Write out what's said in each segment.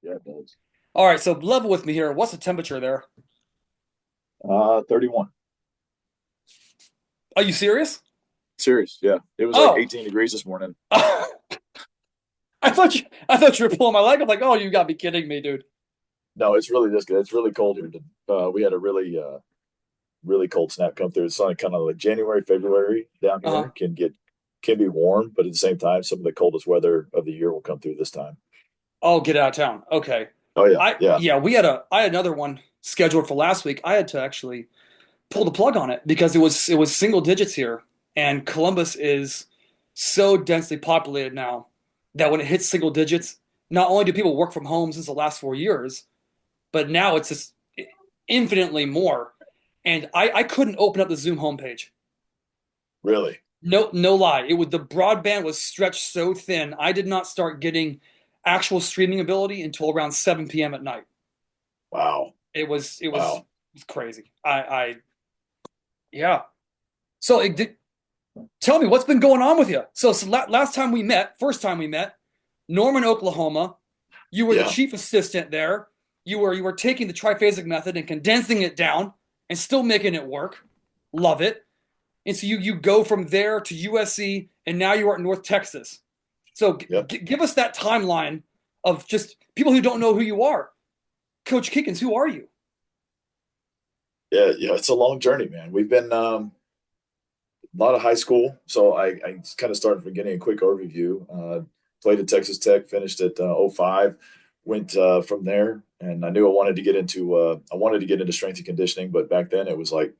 Yeah, it does. All right, so level with me here. What's the temperature there? 31. Are you serious? Serious, yeah. It was like Oh, 18 degrees this morning. I thought you were pulling my leg. I'm like, oh, you gotta be kidding me, dude. No, it's really this good. It's really cold here. We had a really cold snap come through. It's only kind of like January, February down Uh-huh. here can be warm, but at the same time, some of the coldest weather of the year will come through this time. Oh, get out of town. Okay. Oh yeah, I yeah, yeah, I had another one scheduled for last week. I had to actually pull the plug on it because it was single digits here, and Columbus is so densely populated now that when it hits single digits, not only do people work from home since the last 4 years, but now it's just infinitely more. And I couldn't open up the Zoom homepage. really. No lie. The broadband was stretched so thin. I did not start getting actual streaming ability until around 7 p.m. at night. Wow, It was wow. crazy. Yeah. So tell me what's been going on with you. So last time we met, first time we met, Norman, Oklahoma. You were the Yeah, chief assistant there. You were taking the triphasic method and condensing it down and still making it work. Love it. And so you go from there to USC, and now you are at North Texas. So yep. give us that timeline of just people who don't know who you are. Coach Kegans, who are you? Yeah, yeah. It's a long journey, man. We've been a lot of high school. So I kind of started from getting a quick overview. Played at Texas Tech, finished at '05, went from there, and I knew I wanted to get into strength and conditioning, but back then it was like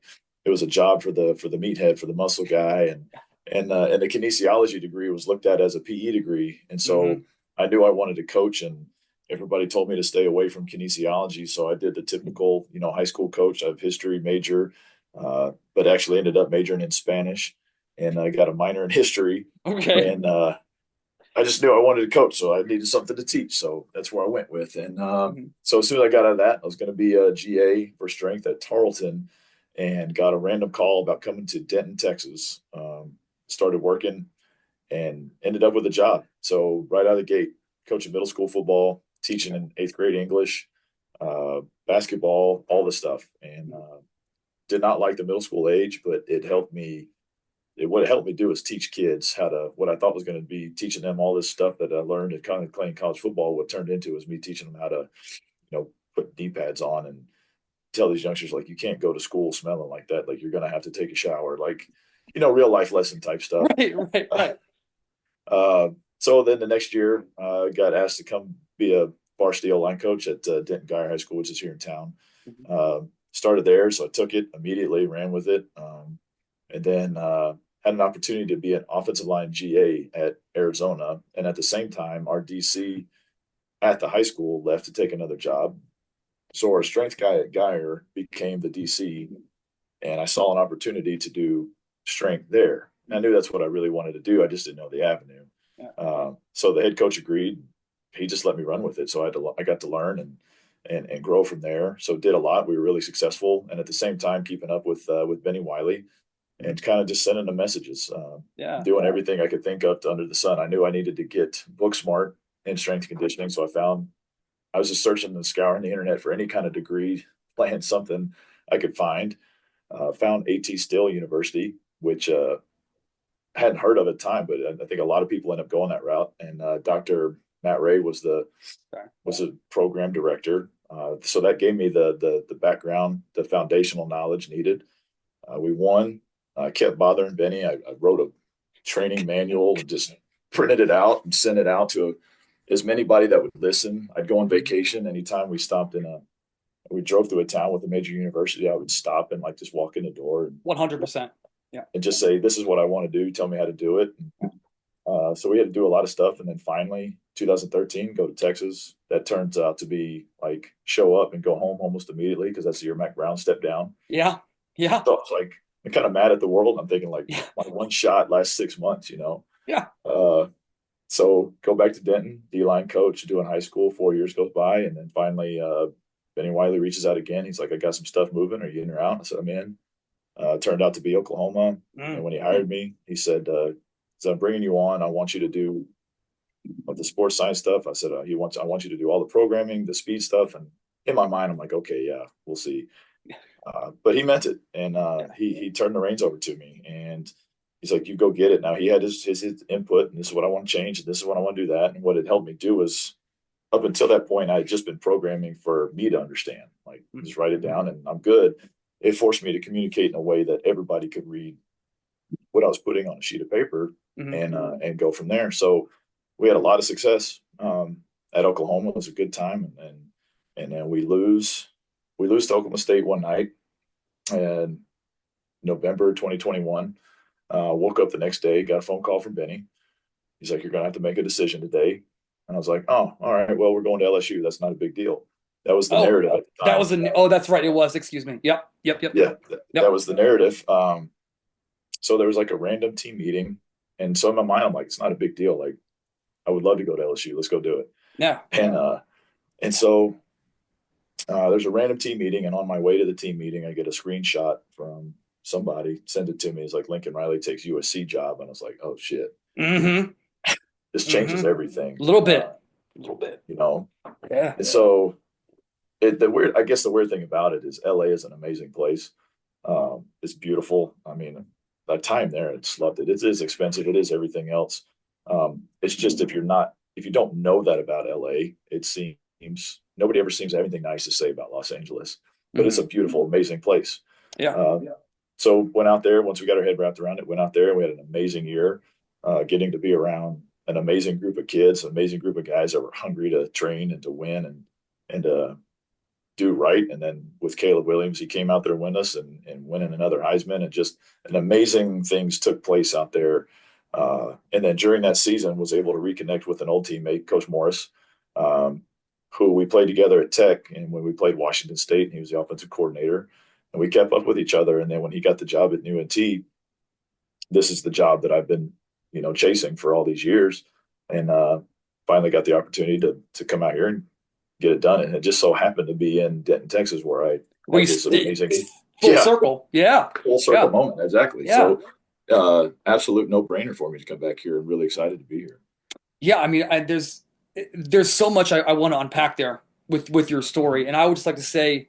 it was a job for the meathead, for the muscle guy, and the kinesiology degree was looked at as a PE degree, and Mm-hmm. so I knew I wanted to coach, and everybody told me to stay away from kinesiology, so I did the typical high school coach. I have history major, but actually ended up majoring in Spanish, and I got a minor in history. Okay. And I just knew I wanted to coach, so I needed something to teach. So that's where I went with. And Mm-hmm. so as soon as I got out of that, I was going to be a GA for strength at Tarleton, and got a random call about coming to Denton, Texas. Started working and ended up with a job. So right out of the gate, coaching middle school football, teaching in eighth grade English, basketball, all the stuff, and did not like the middle school age, but it helped me. What it helped me do is teach kids how to, what I thought was going to be teaching them all this stuff that I learned at kind of playing college football. What turned into is me teaching them how to, put knee pads on and tell these youngsters, like, you can't go to school smelling like that. Like, you're going to have to take a shower, like, real life lesson type stuff. Right, right, Uh, right. so then the next year, got asked to come be a varsity line coach at Denton Guyer High School, which is here in town. Mhm. Started there, so I took it immediately, ran with it, and then had an opportunity to be an offensive line GA at Arizona. And at the same time, our DC at the high school left to take another job. So our strength guy at Guyer became the DC, and I saw an opportunity to do strength there. And I knew that's what I really wanted to do. I just didn't know the avenue. Yeah. So the head coach agreed. He just let me run with it. So I got to learn and grow from there. So did a lot. We were really successful, and at the same time keeping up with Benny Wiley and kind of just sending them messages, Yeah. doing everything I could think of under the sun. I knew I needed to get book smart in strength conditioning, so I was just searching and scouring the internet for any kind of degree, playing something I could find. Found AT Still University, which I hadn't heard of at the time, but I think a lot of people end up going that route. And Dr. Matt Ray Okay. was a program director, so that gave me the background, the foundational knowledge needed. We won. I kept bothering Benny. I wrote a training manual and just printed it out and sent it out to as many body that would listen. I'd go on Mhm. vacation anytime we drove through a town with a major university. I would stop and like just walk in the door 100%. Yeah. and just say, "This is what I want to do. Tell me how to do it." So we had to do a lot of stuff, and then finally, 2013, go to Texas. That turns out to be like show up and go home almost immediately because that's the year Mac Brown stepped down. Yeah. Yeah. So I was like, I'm kind of mad at the world. I'm thinking like Yeah. my one shot last 6 months. Yeah. Uh, so go back to Denton, D line coach, doing high school. 4 years goes by, and then finally, Benny Wiley reaches out again. He's like, "I got some stuff moving. Are you in or out?" I said, "I'm in." Turned out to be Oklahoma. And Mm. when he hired me, he said, "So I'm bringing you on. I want you to do of the sports science stuff. I said, I want you to do all the programming, the speed stuff. And in my mind, I'm like, okay, yeah, we'll see. But he meant it. And Yeah. he turned the reins over to me, and he's like, you go get it. Now he had his input, and this is what I want to change. And this is what I want to do that. And what it helped me do was, up until that point, I had just been programming for me to understand, like Mhm. just write it down and I'm good. It forced me to communicate in a way that everybody could read what I was putting on a sheet of paper, Mhm. and go from there. So we had a lot of success at Oklahoma. It was a good time, and then we lose to Oklahoma State one night in November 2021. Woke up the next day, got a phone call from Benny. He's like, "You're going to have to make a decision today." And I was like, "Oh, all right. Well, we're going to LSU. That's not a big deal." That was the Oh, narrative at the that time. was oh, that's right. It was. Excuse me. Yep. Yep. Yep. Yeah, that Yep. was the narrative. So there was like a random team meeting, and so in my mind, I'm like, "It's not a big deal. Like, I would love to go to LSU. Let's go do it." Yeah. And so there's a random team meeting, and on my way to the team meeting, I get a screenshot from somebody, send it to me. It's like Lincoln Riley takes USC job, and I was like, "Oh shit, Mm-hmm. this changes Mm-hmm. everything." A little bit. A little bit. You know, Yeah. and so I guess the weird thing about it is LA is an amazing place. It's beautiful. I mean, that time there, it's loved it. It is expensive. It is everything else. It's just if you don't know that about LA, it seems nobody ever seems to have anything nice to say about Los Angeles, but it's Mm-hmm. a beautiful, amazing place. Yeah. Um, so went out there once we got our head wrapped around it. Went out there and we had an amazing year, getting to be around an amazing group of kids, an amazing group of guys that were hungry to train and to win and do right. And then with Caleb Williams, he came out there with us and winning another Heisman, and just an amazing things took place out there. And then during that season, was able to reconnect with an old teammate, Coach Morris, um, who we played together at Tech, and when we played Washington State, and he was the offensive coordinator, and we kept up with each other. And then when he got the job at UNT, this is the job that I've been, chasing for all these years, and finally got the opportunity to come out here and get it done. And it just so happened to be in Denton, Texas, where I We had this amazing, full yeah, circle. Yeah. full circle Yeah. moment. Exactly. Yeah. So, absolute no brainer for me to come back here, and really excited to be here. Yeah. I mean, there's so much I want to unpack there with your story, and I would just like to say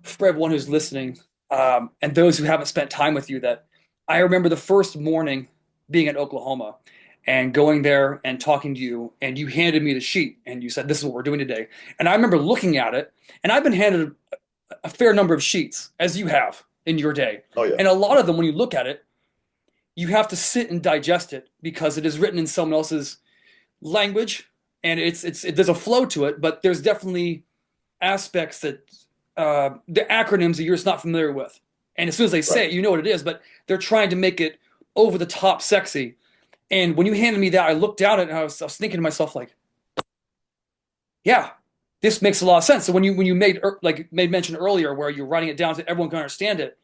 for everyone who's listening, and those who haven't spent time with you, that I remember the first morning being in Oklahoma and going there and talking to you, and you handed me the sheet and you said, "This is what we're doing today." And I remember looking at it, and I've been handed a fair number of sheets, as you have in your day. Oh yeah, And a lot of them, when you look at it, you have to sit and digest it because it is written in someone else's language, and there's a flow to it, but there's definitely aspects that the acronyms that you're just not familiar with. And as soon as they say right. it, you know what it is, but they're trying to make it over the top sexy. And when you handed me that, I looked down at it and I was thinking to myself, like, yeah, this makes a lot of sense. So when you made mention earlier where you're writing it down so everyone can understand it,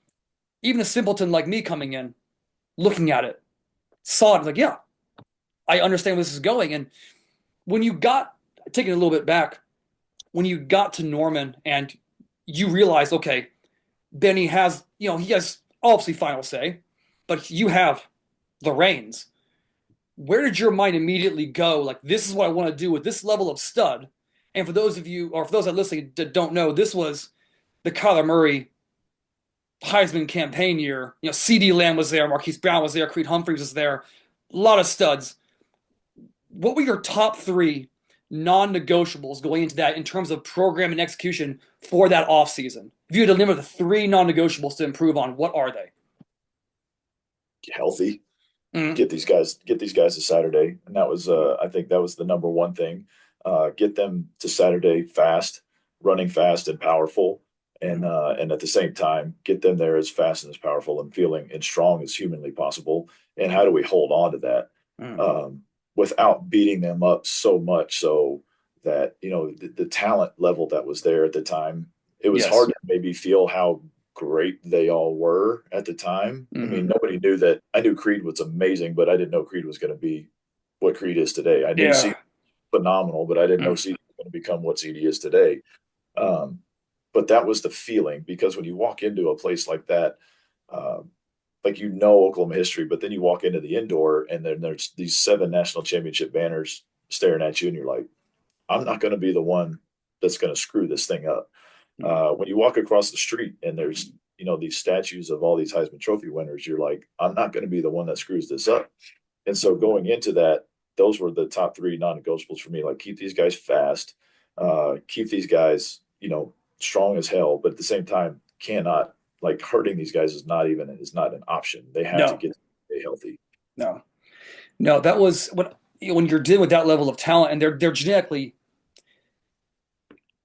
even a simpleton like me coming in, looking at it, saw it, like, yeah, I understand where this is going. And when you got taking it a little bit back, when you got to Norman and you realized, okay, Benny has, he has obviously final say, but you have the reins. Where did your mind immediately go? Like, this is what I want to do with this level of stud. And for those of you, or for those that are listening that don't know, this was the Kyler Murray Heisman campaign year. C.D. Lamb was there, Marquise Brown was there, Creed Humphreys was there, a lot of studs. What were your top three non-negotiables going into that in terms of program and execution for that offseason? If you had to limit the three non-negotiables to improve on, what are they? Healthy. Mm. Get these guys to Saturday, and that was I think that was the number one thing. Get them to Saturday fast, running fast and powerful, and at the same time get them there as fast and as powerful and feeling and strong as humanly possible. And how do we hold on to that Mm. um, without beating them up so much so that the talent level that was there at the time, it was hard Yes. to maybe feel how great they all were at the time. I mean, Mm-hmm. nobody knew that. I knew Creed was amazing, but I didn't know Creed was going to be what Creed is today. I knew CD Yeah. was phenomenal, but I didn't know Mm. CD was going to become what CD is today. Um, but that was the feeling, because when you walk into a place like that, um, like Oklahoma history, but then you walk into the indoor and then there's these 7 national championship banners staring at you, and you're like, I'm not going to be the one that's going to screw this thing up. When you walk across the street and there's, these statues of all these Heisman Trophy winners, you're like, I'm not going to be the one that screws this up. And so going into that, those were the top three non-negotiables for me. Like, keep these guys fast, keep these guys, strong as hell, but at the same time, cannot, like, hurting these guys is not an option. They have to No, get stay healthy. no, no. That was when you're dealing with that level of talent, and they're genetically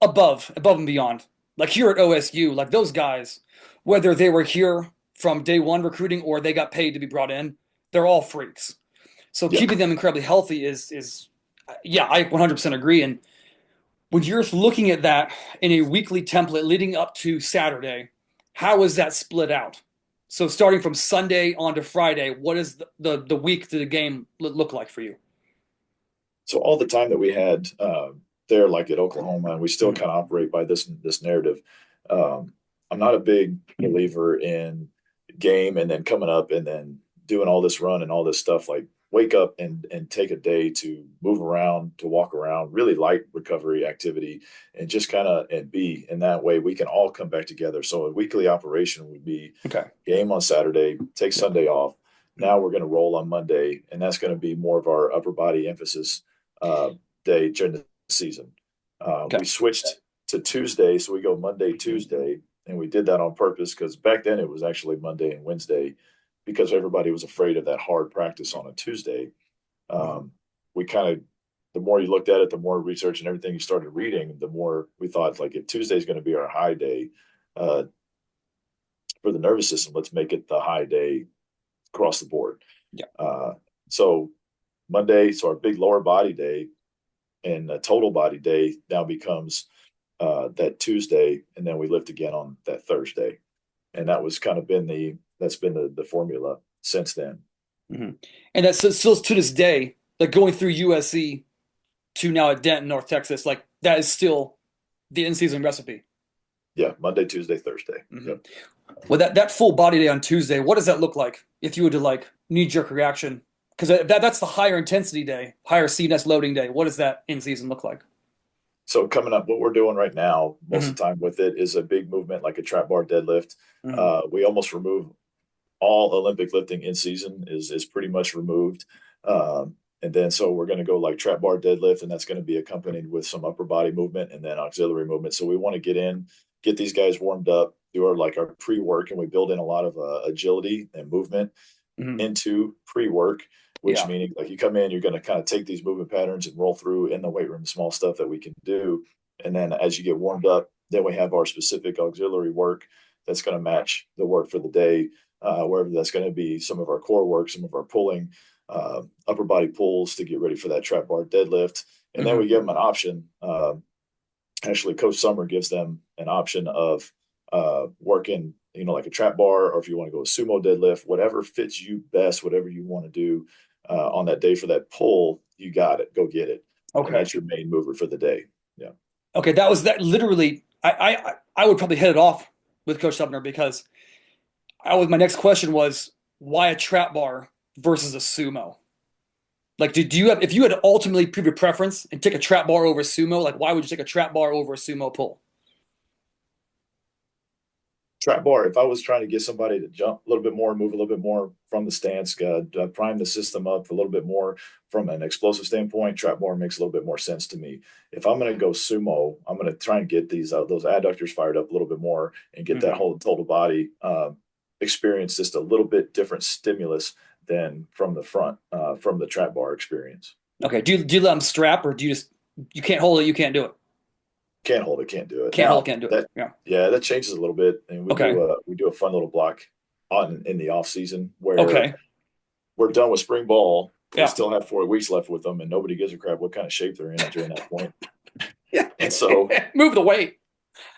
above and beyond. Like here at OSU, like those guys, whether they were here from day one recruiting or they got paid to be brought in, they're all freaks. So Yeah. keeping them incredibly healthy is yeah, I 100% agree. And when you're looking at that in a weekly template leading up to Saturday, how is that split out? So starting from Sunday on to Friday, what is the week to the game look like for you? So all the time that we had there, like at Oklahoma, and we still kind of operate by this narrative. Um, I'm not a big believer in game and then coming up and then doing all this run and all this stuff. Like, wake up and take a day to move around, to walk around, really light recovery activity, and just kind of and be in that way we can all come back together. So a weekly operation would be Okay. game on Saturday, take Sunday off. Now we're going to roll on Monday, and that's going to be more of our upper body emphasis day during the season. Okay. We switched to Tuesday, so we go Monday, Tuesday, and we did that on purpose because back then it was actually Monday and Wednesday because everybody was afraid of that hard practice on a Tuesday. We kind of, the more you looked at it, the more research and everything you started reading, the more we thought, like, if Tuesday is going to be our high day for the nervous system, let's make it the high day across the board. Yeah. So Monday, so our big lower body day, and a total body day now becomes that Tuesday, and then we lift again on that Thursday, and that was kind of been the formula since then. Mm-hmm. And that's still to this day, like going through USC to now at Denton, North Texas, like that is still the in-season recipe. Yeah, Monday, Tuesday, Thursday. Mm-hmm. Yep. Well, that full body day on Tuesday, what does that look like if you were to like knee-jerk reaction? Because that's the higher intensity day, higher CNS loading day. What does that in-season look like? So coming up, what we're doing right now, most Mm-hmm. of the time with it, is a big movement like a trap bar deadlift. Mm-hmm. We almost remove all Olympic lifting in season is pretty much removed. And then so we're going to go like trap bar deadlift, and that's going to be accompanied with some upper body movement and then auxiliary movement. So we want to get these guys warmed up, do our pre-work, and we build in a lot of agility and movement Mm-hmm. into pre-work, which Yeah. meaning like you come in, you're going to kind of take these movement patterns and roll through in the weight room, small stuff that we can do. And then as you get warmed up, then we have our specific auxiliary work that's going to match the work for the day, wherever that's going to be some of our core work, some of our pulling, upper body pulls to get ready for that trap bar deadlift. And then Mm-hmm. we give them an option. Actually, Coach Summer gives them an option of working, like a trap bar, or if you want to go a sumo deadlift, whatever fits you best, whatever you want to do on that day for that pull, you got it. Go get it. And Okay. that's your main mover for the day. Yeah. Okay. That literally, I would probably hit it off with Coach Sumner because my next question was why a trap bar versus a sumo? Like, if you had to ultimately prove your preference and take a trap bar over a sumo, like, why would you take a trap bar over a sumo pull? Trap bar, if I was trying to get somebody to jump a little bit more, move a little bit more from the stance, prime the system up a little bit more from an explosive standpoint, trap bar makes a little bit more sense to me. If I'm going to go sumo, I'm going to try and get those adductors fired up a little bit more and get that whole total body experience, just a little bit different stimulus than from the front, from the trap bar experience. Okay. Do you let them strap, or do you can't hold it, you can't do it? Can't hold it, can't do it. Can't hold Now it, can't do it. yeah, that changes a little bit, and Okay. we do a fun little block in the off season where Okay. we're done with spring ball. We Yeah. still have 4 weeks left with them, and nobody gives a crap what kind of shape they're in during that point. Yeah. And so Move the weight.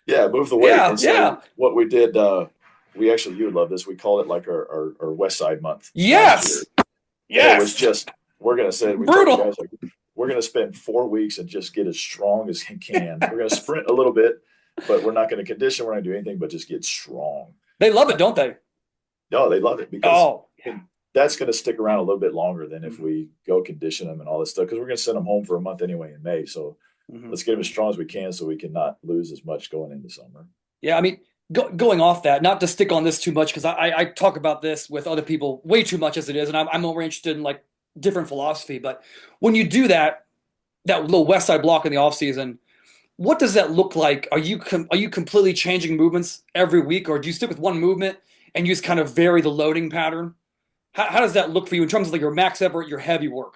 yeah, move the weight. Yeah. And so Yeah. what we did, you would love this. We called it like our West Side month last year. Yes. And Yes. it was just we told the Brutal. guys, like, we're going to spend 4 weeks and just get as strong as we can. We're going to sprint a little bit, but we're not going to condition. We're not going to do anything but just get strong. They love it, don't they? No, they love it because Oh, in that's going to stick around a little bit longer than if Mhm. we go condition them and all this stuff, because we're going to send them home for a month anyway in May. So Mhm. let's get them as strong as we can so we can not lose as much going into summer. Yeah, I mean, going off that, not to stick on this too much because I talk about this with other people way too much as it is, and I'm more interested in like different philosophy. But when you do that little West Side block in the off season, what does that look like? Are you completely changing movements every week, or do you stick with one movement and you just kind of vary the loading pattern? How does that look for you in terms of like your max effort, your heavy work?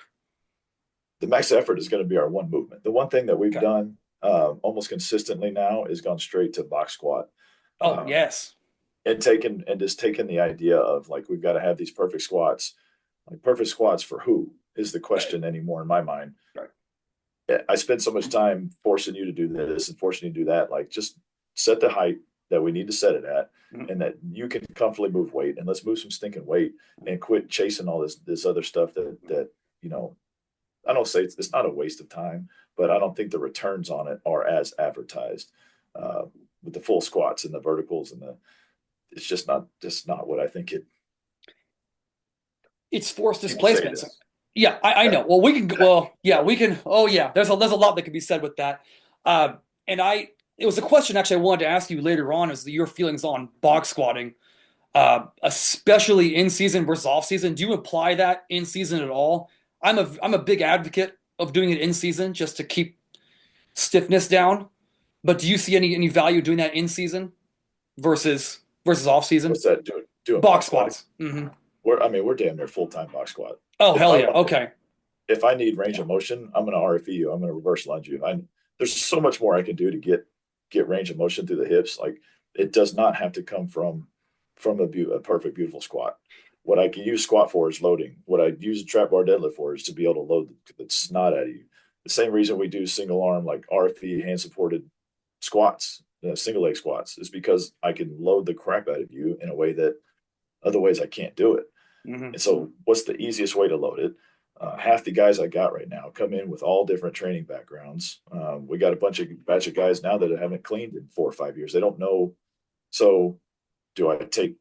The max effort is going to be our one movement. The one thing that we've Okay. done almost consistently now is gone straight to box squat. Oh, Um, yes. and just taken the idea of like we've got to have these perfect squats. Like perfect squats for who is the Right. question anymore in my mind. Right. I spend so much time forcing you to do this and forcing you to do that. Like just set the height that we need to set it at, Mhm. and that you can comfortably move weight. And let's move some stinking weight and quit chasing all this other stuff that you know. I don't say it's not a waste of time, but I don't think the returns on it are as advertised with the full squats and the verticals and the. It's just not what I think it. It's forced People say it displacements. is. Yeah, I Yeah. know. Well, we can. Well, yeah, we can. Oh, yeah. There's a lot that can be said with that. And it was a question actually I wanted to ask you later on is your feelings on box squatting, especially in season versus off season. Do you apply that in season at all? I'm a big advocate of doing it in season just to keep stiffness down. But do you see any value doing that in season versus off season? What's that doing Box box squatting? squats. Hmm. We're damn near full time box squat. Oh, If hell I yeah. want Okay. if I need range Yeah. of motion, I'm going to RFE you. I'm going to reverse lunge you. There's so much more I can do to get range of motion through the hips. Like it does not have to come from a perfect beautiful squat. What I can use squat for is loading. What I use a trap bar deadlift for is to be able to load the snot out of you. The same reason we do single arm like RFE hand supported squats, single leg squats, is because I can load the crap out of you in a way that other ways I can't do it. Hmm. And so, what's the easiest way to load it? Half the guys I got right now come in with all different training backgrounds. We got a batch of guys now that haven't cleaned in 4 or 5 years. They don't know. So, do I take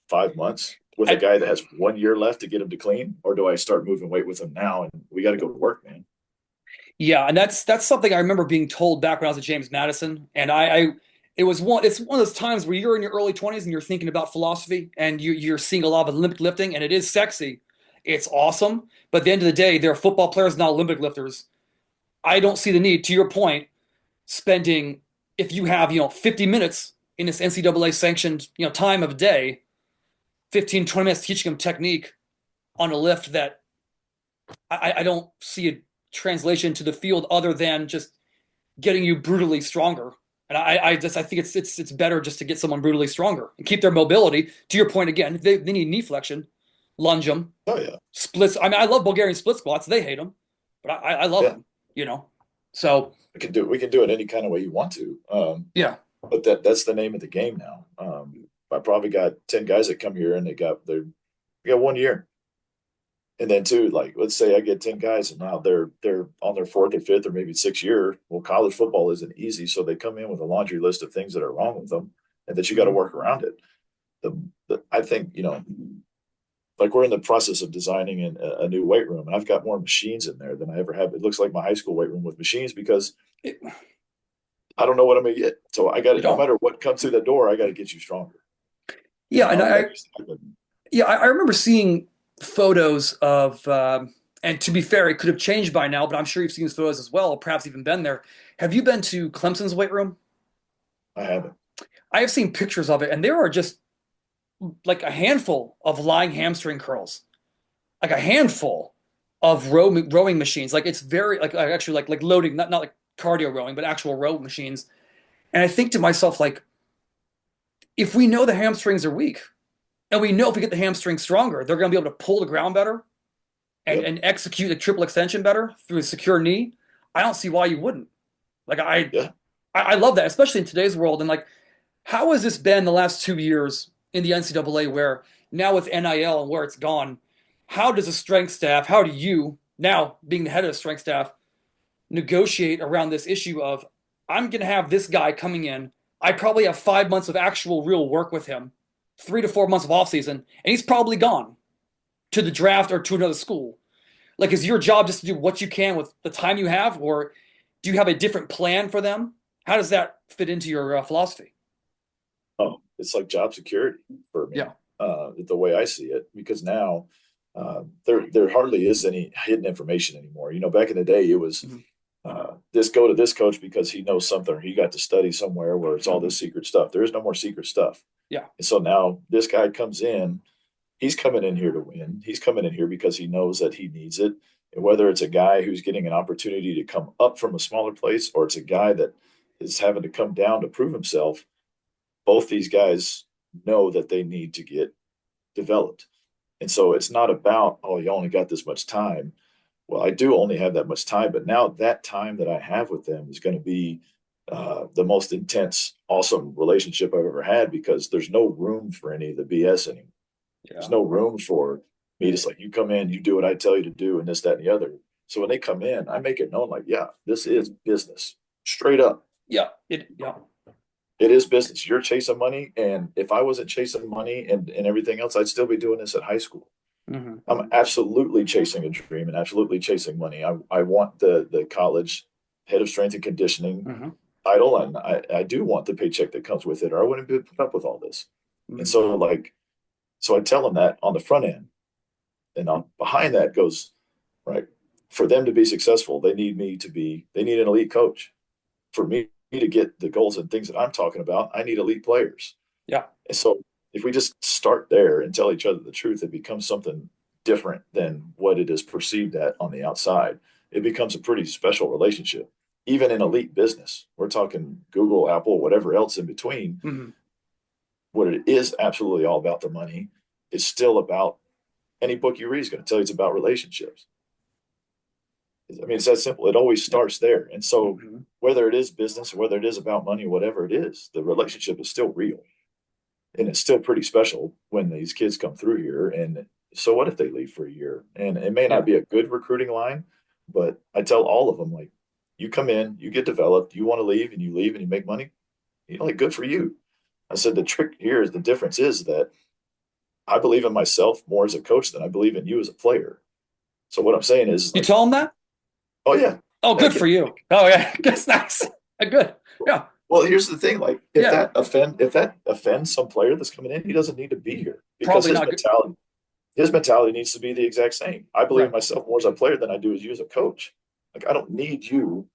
5 months with a I, guy that has 1 year left to get him to clean, or do I start moving weight with him now? And we got to go to work, man. yeah, and that's something I remember being told back when I was at James Madison, and it's one of those times where you're in your early 20s and you're thinking about philosophy and you're seeing a lot of Olympic lifting, and it is sexy, it's awesome, but at the end of the day, they're football players, not Olympic lifters. I don't see the need, to your point, spending if you have 50 minutes in this NCAA sanctioned time of day, 15 20 minutes teaching them technique on a lift that I don't see a translation to the field other than just getting you brutally stronger. And I think it's better just to get someone brutally stronger and keep their mobility. To your point again, if they need knee flexion, lunge them, Oh yeah, splits. I mean, I love Bulgarian split squats. They hate them, but I love yeah. them. You know, so We can do it any kind of way you want to. yeah. But that's the name of the game now. I probably got 10 guys that come here and they got 1 year. And then too, like let's say I get 10 guys and now they're on their fourth or fifth or maybe sixth year. Well, college football isn't easy, so they come in with a laundry list of things that are wrong with them, and that you got to Mhm. work around it. I think like we're in the process of designing a new weight room, and I've got more machines in there than I ever have. It looks like my high school weight room with machines because It- I don't know what I'm gonna get. So I got you it. No don't. matter what comes through that door, I got to get you stronger. Yeah, and I'll be like, I remember seeing photos of, and to be fair, it could have changed by now, but I'm sure you've seen these photos as well, or perhaps even been there. Have you been to Clemson's weight room? I haven't. I have seen pictures of it, and there are just like a handful of lying hamstring curls, like a handful of rowing machines. Like it's very like actually like loading, not like cardio rowing, but actual row machines. And I think to myself, like, if we know the hamstrings are weak, and we know if we get the hamstrings stronger, they're going to be able to pull the ground better Yep. and execute a triple extension better through a secure knee. I don't see why you wouldn't. Like Yeah. I love that, especially in today's world. And like, how has this been the last 2 years in the NCAA where now with NIL and where it's gone, how does a strength staff, how do you, now being the head of the strength staff, negotiate around this issue of I'm going to have this guy coming in. I probably have 5 months of actual real work with him, 3 to 4 months of off season, and he's probably gone to the draft or to another school? Like, is your job just to do what you can with the time you have, or do you have a different plan for them? How does that fit into your philosophy? Oh, it's like job security for me, Yeah. the way I see it, because now there hardly is any hidden information anymore. Back in the day, it was Mhm. this go to this coach because he knows something, or he got to study somewhere where it's all this secret stuff. There is no more secret stuff. Yeah. And so now this guy comes in, he's coming in here to win. He's coming in here because he knows that he needs it. And whether it's a guy who's getting an opportunity to come up from a smaller place, or it's a guy that is having to come down to prove himself, both these guys know that they need to get developed. And so it's not about, oh, you only got this much time. Well, I do only have that much time, but now that time that I have with them is going to be the most intense, awesome relationship I've ever had, because there's no room for any of the BS anymore. There's Yeah. no room for me just like, you come in, you do what I tell you to do, and this, that, and the other. So when they come in, I make it known like, yeah, this is business, straight up. Yeah. Yeah. It is business. You're chasing money. And if I wasn't chasing money and everything else, I'd still be doing this at high school. Hmm. I'm absolutely chasing a dream and absolutely chasing money. I want the college head of strength and conditioning Hmm. title, and I do want the paycheck that comes with it, or I wouldn't be put up with all this. And Hmm. so so I tell them that on the front end, and behind that goes, right, for them to be successful, they need an elite coach. For me to get the goals and things that I'm talking about, I need elite players. Yeah. And so if we just start there and tell each other the truth, it becomes something different than what it is perceived at on the outside. It becomes a pretty special relationship. Even in elite business, we're talking Google, Apple, whatever else in between. Hmm. What it is absolutely all about the money. It's still about, any book you read is going to tell you it's about relationships. I mean, it's that simple. It always Yeah. starts there. And so Hmm. whether it is business, or whether it is about money, whatever it is, the relationship is still real. And it's still pretty special when these kids come through here. And so what if they leave for a year? And it may not Yeah. be a good recruiting line, but I tell all of them, like, you come in, you get developed, you want to leave, and you make money, like, good for you. I said the trick here is, the difference is that I believe in myself more as a coach than I believe in you as a player. So what I'm saying is You like, tell them that? oh yeah, Oh, good heck for yeah. you. Oh, yeah. That's nice. Good. Yeah. Well, here's the thing: like, Yeah. if that offends some player that's coming in, he doesn't need to be here, because Probably not good. his mentality needs to be the exact same. I believe in Right. myself more as a player than I do as you as a coach. Like, I don't need you,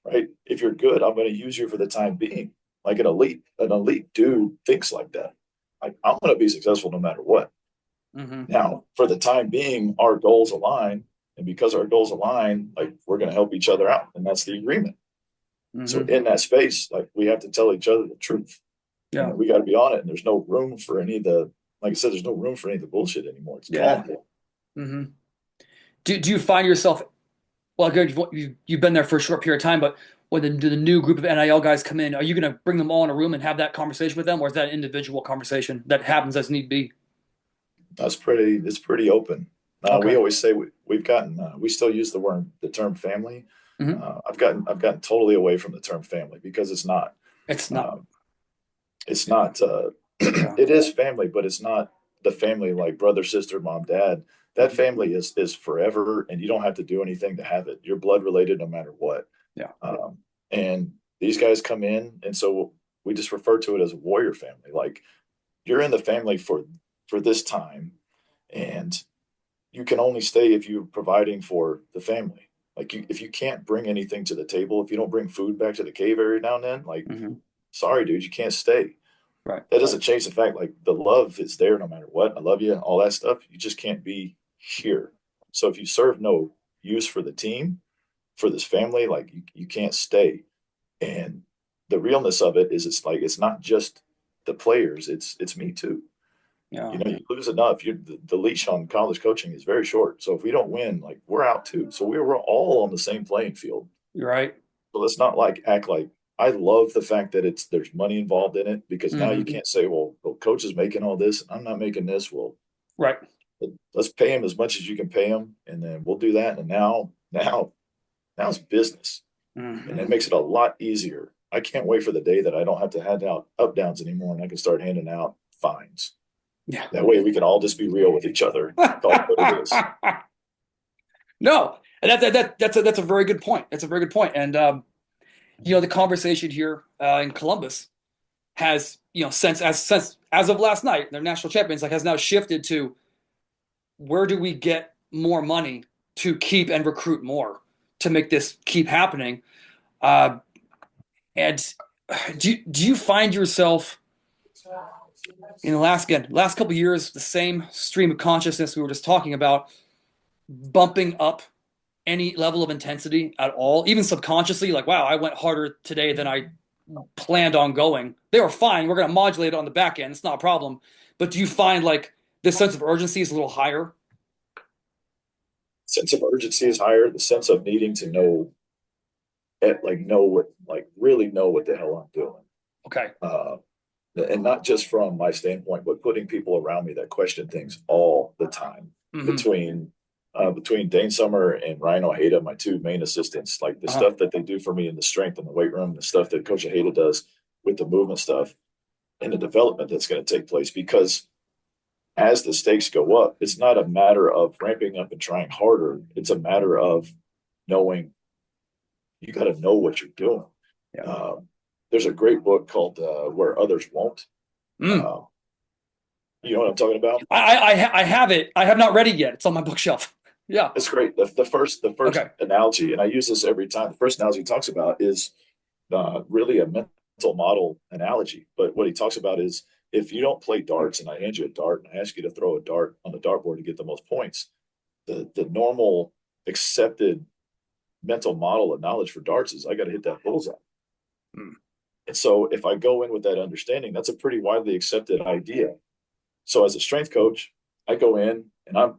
right? If you're good, I'm going to use you for the time being. Like an elite dude thinks like that. Like, I'm going to be successful no matter what. Hmm. Now, for the time being, our goals align, and because our goals align, like, we're going to help each other out, and that's the agreement. So Hmm. in that space, like, we have to tell each other the truth, Yeah. and we got to be on it. And there's no room for any of the, like I said, there's no room for any of the bullshit anymore. It's Yeah. gone. Hmm. Do you find yourself, well, good, you've been there for a short period of time, but when the new group of NIL guys come in, are you going to bring them all in a room and have that conversation with them, or is that an individual conversation that happens as need be? It's pretty open. We Okay. always say we've gotten, we still use the term family. Hmm. I've gotten totally away from the term family, because It's not. um, it's not, Yeah. it is family, but it's not the family like brother, sister, mom, dad. That Hmm. family is forever, and you don't have to do anything to have it. You're blood related no matter what. Yeah. Um, and these guys come in, and so we just refer to it as a warrior family. Like, you're in the family for this time, and you can only stay if you're providing for the family. Like, if you can't bring anything to the table, if you don't bring food back to the cave every now and then, like, Hmm. sorry, dude, you can't stay. Right. That doesn't change the fact, like, the love is there no matter what. I love you, all that stuff. You just can't be here. So if you serve no use for the team, for this family, like, you can't stay. And the realness of it is, it's like, it's not just the players, it's me too. Yeah. You lose enough. The leash on college coaching is very short. So if we don't win, like, we're out too. So we're all on the same playing field. You're right. So let's not like act like, I love the fact that there's money involved in it, because now you Hmm. can't say, well, coach is making all this and I'm not making this. Well, Right. let's pay him as much as you can pay him, and then we'll do that. And now it's business, and it Hmm. makes it a lot easier. I can't wait for the day that I don't have to hand out up downs anymore, and I can start handing out fines. Yeah. That way we can all just be real with each other, call it what it is. No, and that's a very good point. That's a very good point. And the conversation here in Columbus has, since as of last night, their national champions, like, has now shifted to where do we get more money to keep and recruit more to make this keep happening. Uh, and do you find yourself in the last couple of years, the same stream of consciousness we were just talking about, bumping up any level of intensity at all, even subconsciously, like, wow, I went harder today than I planned on going. They were fine. We're going to modulate it on the back end. It's not a problem. But do you find like this sense of urgency is a little higher? Sense of urgency is higher. The sense of needing to know, really know what the hell I'm doing. Okay. And not just from my standpoint, but putting people around me that question things all the time. Mm-hmm. Between Dane Summer and Ryan Ojeda, my two main assistants, like the stuff that they do for me in the strength and the weight room, the stuff that Coach Ojeda does with the movement stuff and the development that's going to take place. Because as the stakes go up, it's not a matter of ramping up and trying harder. It's a matter of knowing you got to know what you're doing. Yeah. There's a great book called Where Others Won't. Mm. You know what I'm talking about? I have it. I have not read it yet. It's on my bookshelf. Yeah. It's great. The first Okay. analogy, and I use this every time. The first analogy he talks about is really a mental model analogy. But what he talks about is if you don't play darts and I hand you a dart and I ask you to throw a dart on the dartboard to get the most points, the normal accepted mental model of knowledge for darts is I got to hit that bullseye. Mm. And so if I go in with that understanding, that's a pretty widely accepted idea. So as a strength coach, I go in and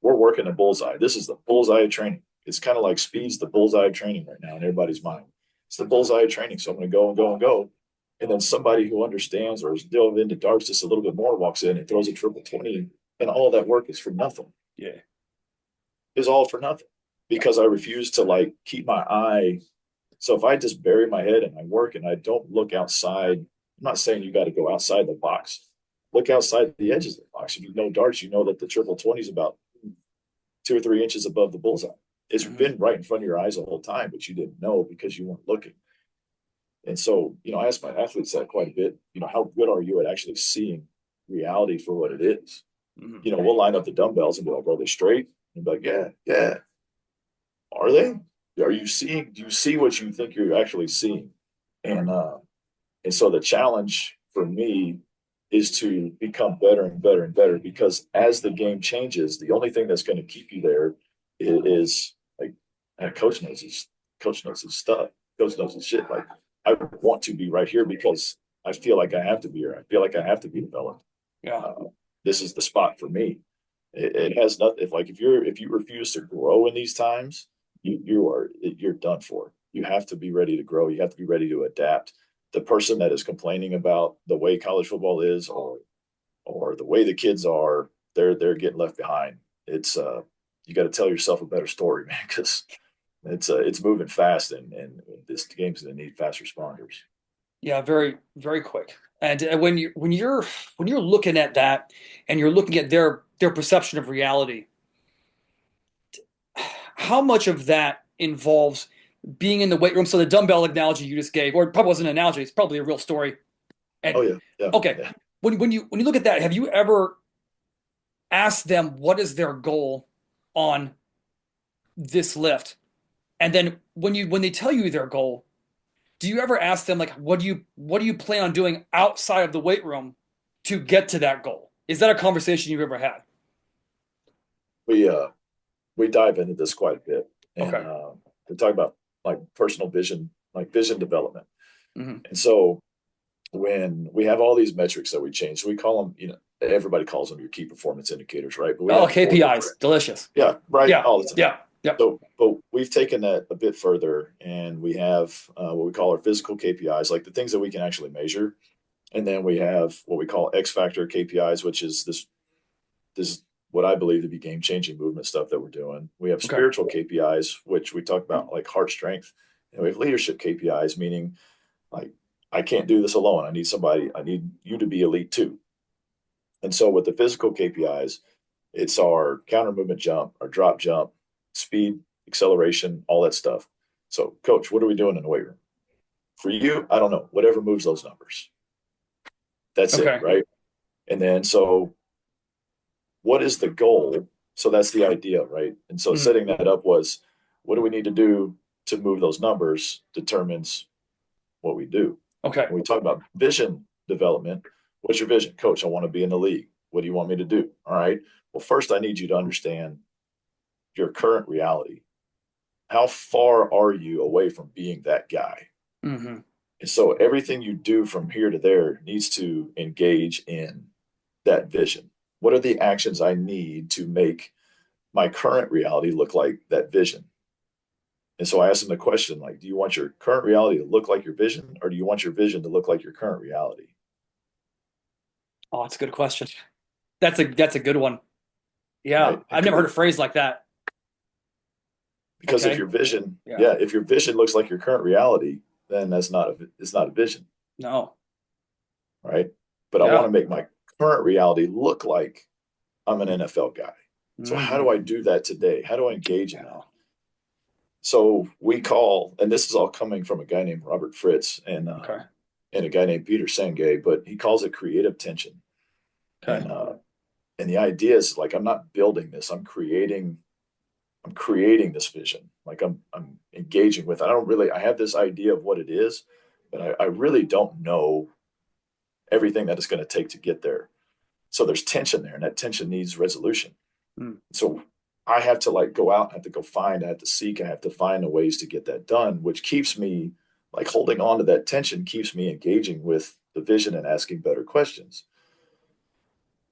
we're working a bullseye. This is the bullseye of training. It's kind of like speed's the bullseye of training right now in everybody's mind. It's the bullseye of training. So I'm going to go and go and go. And then somebody who understands or is delved into darts just a little bit more walks in and throws a triple 20. And all that work is for nothing. Yeah. Is all for nothing because I refuse to like keep my eye. So if I just bury my head and I work and I don't look outside, I'm not saying you got to go outside the box. Look outside the edges of the box. If you know darts, you know that the triple 20 is about 2 or 3 inches above the bullseye. It's been right in front of your eyes the whole time, but you didn't know because you weren't looking. And so, I ask my athletes that quite a bit, how good are you at actually seeing reality for what it is? Mm-hmm. We'll line up the dumbbells and be like, are they straight? And be like, yeah, yeah. Are they? Do you see what you think you're actually seeing? And so the challenge for me is to become better and better and better because as the game changes, the only thing that's going to keep you there is like coach knows his stuff. Coach knows his shit. Like I want to be right here because I feel like I have to be here. I feel like I have to be developed. Yeah. This is the spot for me. It has nothing. If you refuse to grow in these times, you're done for. You have to be ready to grow. You have to be ready to adapt. The person that is complaining about the way college football is or the way the kids are, they're getting left behind. It's you got to tell yourself a better story, man, because it's moving fast and this game's going to need fast responders. Yeah, very, very quick. And when you're looking at that and you're looking at their perception of reality, how much of that involves being in the weight room? So the dumbbell analogy you just gave, or it probably wasn't an analogy, it's probably a real story. And Oh yeah, yeah. okay, Yeah. when you look at that, have you ever asked them what is their goal on this lift? And then when they tell you their goal, do you ever ask them like what do you plan on doing outside of the weight room to get to that goal? Is that a conversation you've ever had? We dive into this quite a bit, and Okay. we talk about like personal vision, like vision development. Mm-hmm. And so when we have all these metrics that we change, so we call them, everybody calls them your key performance indicators, right? But we Oh, have four KPIs, different, delicious. yeah, right, Yeah, all the time. yeah, yeah. So, but we've taken that a bit further, and we have what we call our physical KPIs, like the things that we can actually measure, and then we have what we call X factor KPIs, which is this what I believe to be game changing movement stuff that we're doing. We have Okay. spiritual KPIs, which we talk about like heart strength, and we have leadership KPIs, meaning like I can't do this alone. I need somebody. I need you to be elite too. And so with the physical KPIs, it's our counter movement jump, our drop jump, speed, acceleration, all that stuff. So, coach, what are we doing in the weight room? For you, I don't know. Whatever moves those numbers. That's it, Okay. right? And then, so what is the goal? So that's the idea, right? And so Mm. setting that up was, what do we need to do to move those numbers determines what we do. Okay. When we talk about vision development, what's your vision? Coach, I want to be in the league. What do you want me to do? All right. Well, first, I need you to understand your current reality. How far are you away from being that guy? Hmm. And so everything you do from here to there needs to engage in that vision. What are the actions I need to make my current reality look like that vision? And so I asked him the question, like, do you want your current reality to look like your vision, or do you want your vision to look like your current reality? Oh, that's a good question. That's a good one. Yeah, Right? I've never heard a phrase like that. Because if Okay. your vision, Yeah. yeah, if your vision looks like your current reality, then it's not a vision, No. right? But I want Yeah. to make my current reality look like I'm an NFL guy. So how Hmm. do I do that today? How do I engage in that? Yeah. So we call, and this is all coming from a guy named Robert Fritz Okay. and a guy named Peter Senge, but he calls it creative tension. Okay. And and the idea is like I'm not building this, I'm creating this vision. Like I'm engaging with it. I have this idea of what it is, but I really don't know everything that it's going to take to get there. So there's tension there, and that tension needs resolution. Mm. So I have to like go out, I have to go find, I have to seek, I have to find the ways to get that done, which keeps me like holding on to that tension, keeps me engaging with the vision and asking better questions.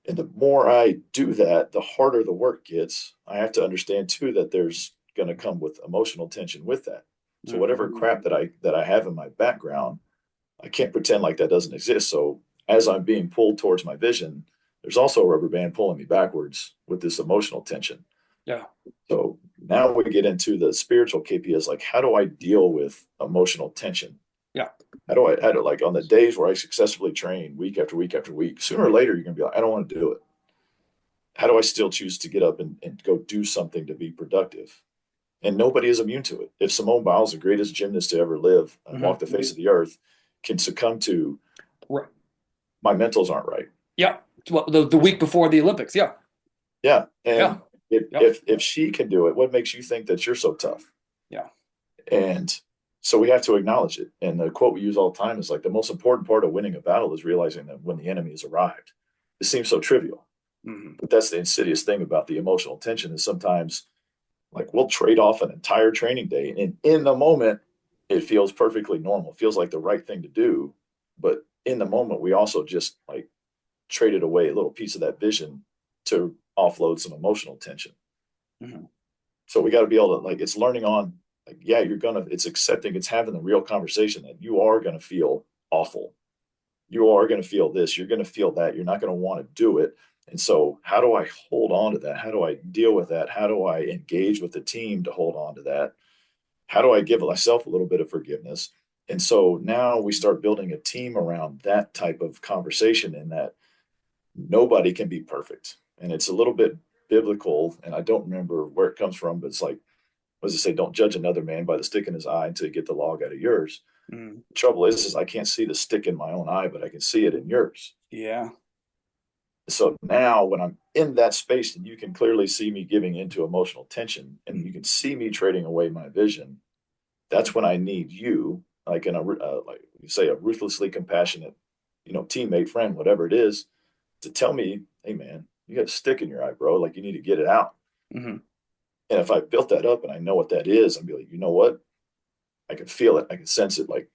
And the more I do that, the harder the work gets. I have to understand too that there's going to come with emotional tension with that. So Hmm. whatever crap that I have in my background, I can't pretend like that doesn't exist. So as I'm being pulled towards my vision, there's also a rubber band pulling me backwards with this emotional tension. Yeah. So now we get into the spiritual KPIs, like how do I deal with emotional tension? Yeah. How do like on the days where I successfully train week after week after week, sooner or later you're gonna be like, I don't want to do it. How do I still choose to get up and go do something to be productive? And nobody is immune to it. If Simone Biles, the greatest gymnast to ever live and Hmm. walk the face of the earth, can succumb to Right. my mentals aren't right. Yeah. Well, the week before the Olympics. Yeah. Yeah. Yeah. And Yep. if she can do it, what makes you think that you're so tough? Yeah. And so we have to acknowledge it. And the quote we use all the time is like the most important part of winning a battle is realizing that when the enemy has arrived. It seems so trivial, Hmm. but that's the insidious thing about the emotional tension is sometimes like we'll trade off an entire training day and in the moment it feels perfectly normal. It feels like the right thing to do. But in the moment we also just like traded away a little piece of that vision to offload some emotional tension. Hmm. So we got to be able to like it's learning on like yeah you're gonna it's accepting it's having the real conversation that you are gonna feel awful, you are gonna feel this, you're gonna feel that, you're not gonna want to do it. And so how do I hold on to that? How do I deal with that? How do I engage with the team to hold on to that? How do I give myself a little bit of forgiveness? And so now we start building a team around that type of conversation in that nobody can be perfect. And it's a little bit biblical, and I don't remember where it comes from, but it's like, what does it say? Don't judge another man by the stick in his eye until you get the log out of yours. Mm. The trouble is I can't see the stick in my own eye, but I can see it in yours. Yeah. So now when I'm in that space and you can clearly see me giving into emotional tension and you can see me trading away my vision, that's when I need you, like in a like you say, a ruthlessly compassionate, teammate, friend, whatever it is, to tell me, hey man, you got a stick in your eye, bro. Like you need to get it out. Hmm. And if I built that up and I know what that is, I'd be like, you know what? I can feel it. I can sense it. Like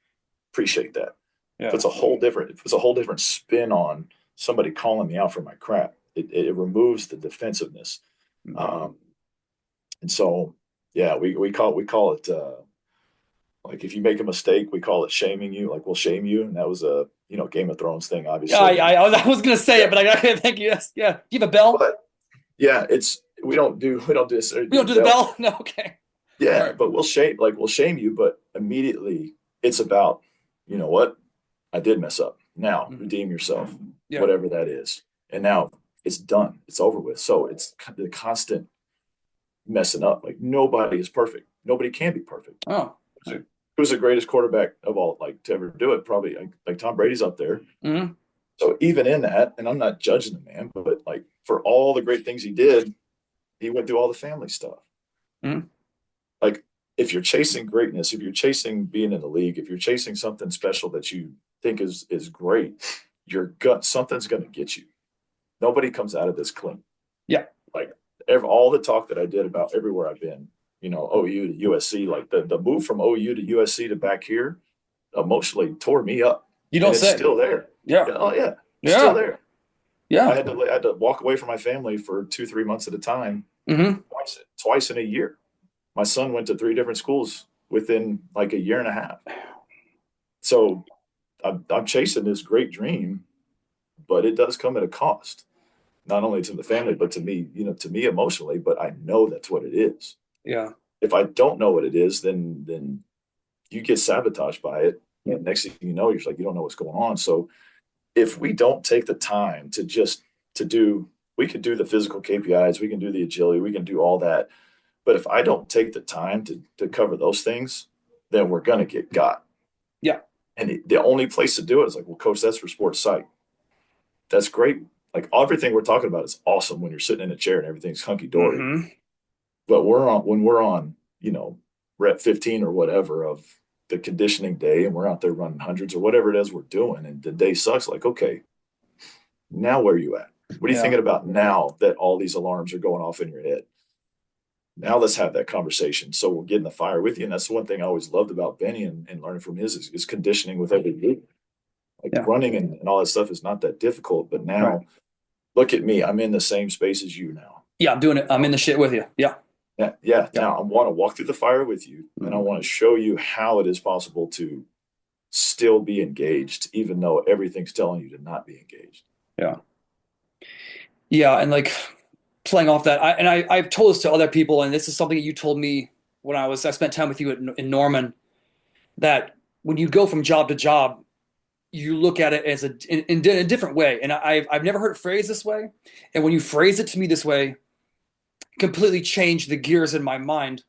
appreciate that. Yeah. It puts a whole different spin on somebody calling me out for my crap. It removes the defensiveness. Hmm. Um, and so, yeah, we call it like if you make a mistake, we call it shaming you. Like we'll shame you, and that was a Game of Thrones thing, Yeah. obviously. And I was gonna say yeah, it, but I thank you. Yes. Yeah. Do you have a bell? but yeah, it's we don't necessarily We do don't the do the bell. bell. No. Okay. All Yeah, right. but we'll shame you, but immediately it's about, you know what? I did mess up. Now Hmm. redeem yourself, Yeah. whatever that is. and now it's done. It's over with. So it's the constant messing up. Like nobody is perfect. Nobody can be perfect. Oh. Who's the greatest quarterback of all, like to ever do it? Probably like Tom Brady's up there. Mm-hmm. So even in that, and I'm not judging the man, but like for all the great things he did, he went through all the family stuff. Mm-hmm. Like if you're chasing greatness, if you're chasing being in the league, if you're chasing something special that you think is great, your gut something's going to get you. Nobody comes out of this clean. Yeah. Like all the talk that I did about everywhere I've been, OU to USC, like the move from OU to USC to back here emotionally tore me up, You and don't it's say. still there. Yeah. Yeah, oh yeah, it's still Yeah. there. I Yeah. had to walk away from my family for 2-3 months at a time, Mm-hmm. twice in a year. My son went to 3 different schools within like a year and a half. So I'm chasing this great dream, but it does come at a cost, not only to the family, but to me, to me emotionally. But I know that's what it is. Yeah. If I don't know what it is, then you get sabotaged by it. And next thing you know, you're just like, you don't know what's going on. So if we don't take the time to just to do, we can do the physical KPIs, we can do the agility, we can do all that. But if I don't take the time to cover those things, then we're gonna get got. Yeah. And the only place to do it is like, well, coach, that's for sports psych. That's great. Like everything we're talking about is awesome when you're sitting in a chair and everything's hunky dory. Mm-hmm. But when we're on, rep 15 or whatever of the conditioning day, and we're out there running hundreds or whatever it is we're doing, and the day sucks, like, okay, now where are you at? What are you Yeah. thinking about now that all these alarms are going off in your head? Now let's have that conversation. So we'll get in the fire with you. And that's the one thing I always loved about Benny and learning from his is conditioning with every group. Like Yeah. running and all that stuff is not that difficult. But now Right. look at me. I'm in the same space as you now. Yeah, I'm doing it. I'm in the shit with you. Yeah. Yeah. Yeah. Now I want to walk through the fire with you, and I Mm-hmm. want to show you how it is possible to still be engaged, even though everything's telling you to not be engaged. Yeah. Yeah. And like playing off that, I've told this to other people, and this is something that you told me when I spent time with you in Norman, that when you go from job to job, you look at it as in a different way. And I've never heard it phrased this way. And when you phrase it to me this way, completely changed the gears in my mind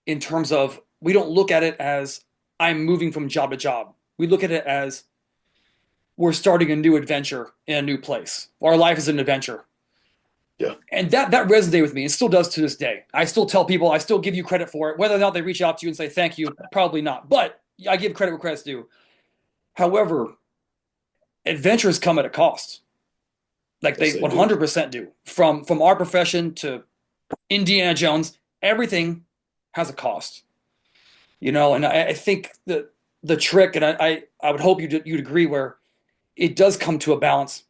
in terms of we don't look at it as I'm moving from job to job. We look at it as we're starting a new adventure in a new place. Our life is an adventure. Yeah. And that resonated with me. It still does to this day. I still tell people, I still give you credit for it. Whether or not they reach out to you and say thank you, probably not. But I give credit where credit's due. However, adventures come at a cost. Like Yes, they they do. 100% do. From our profession to Indiana Jones, everything has a cost. And I think the trick, and I would hope you'd agree, where it does come to a balance.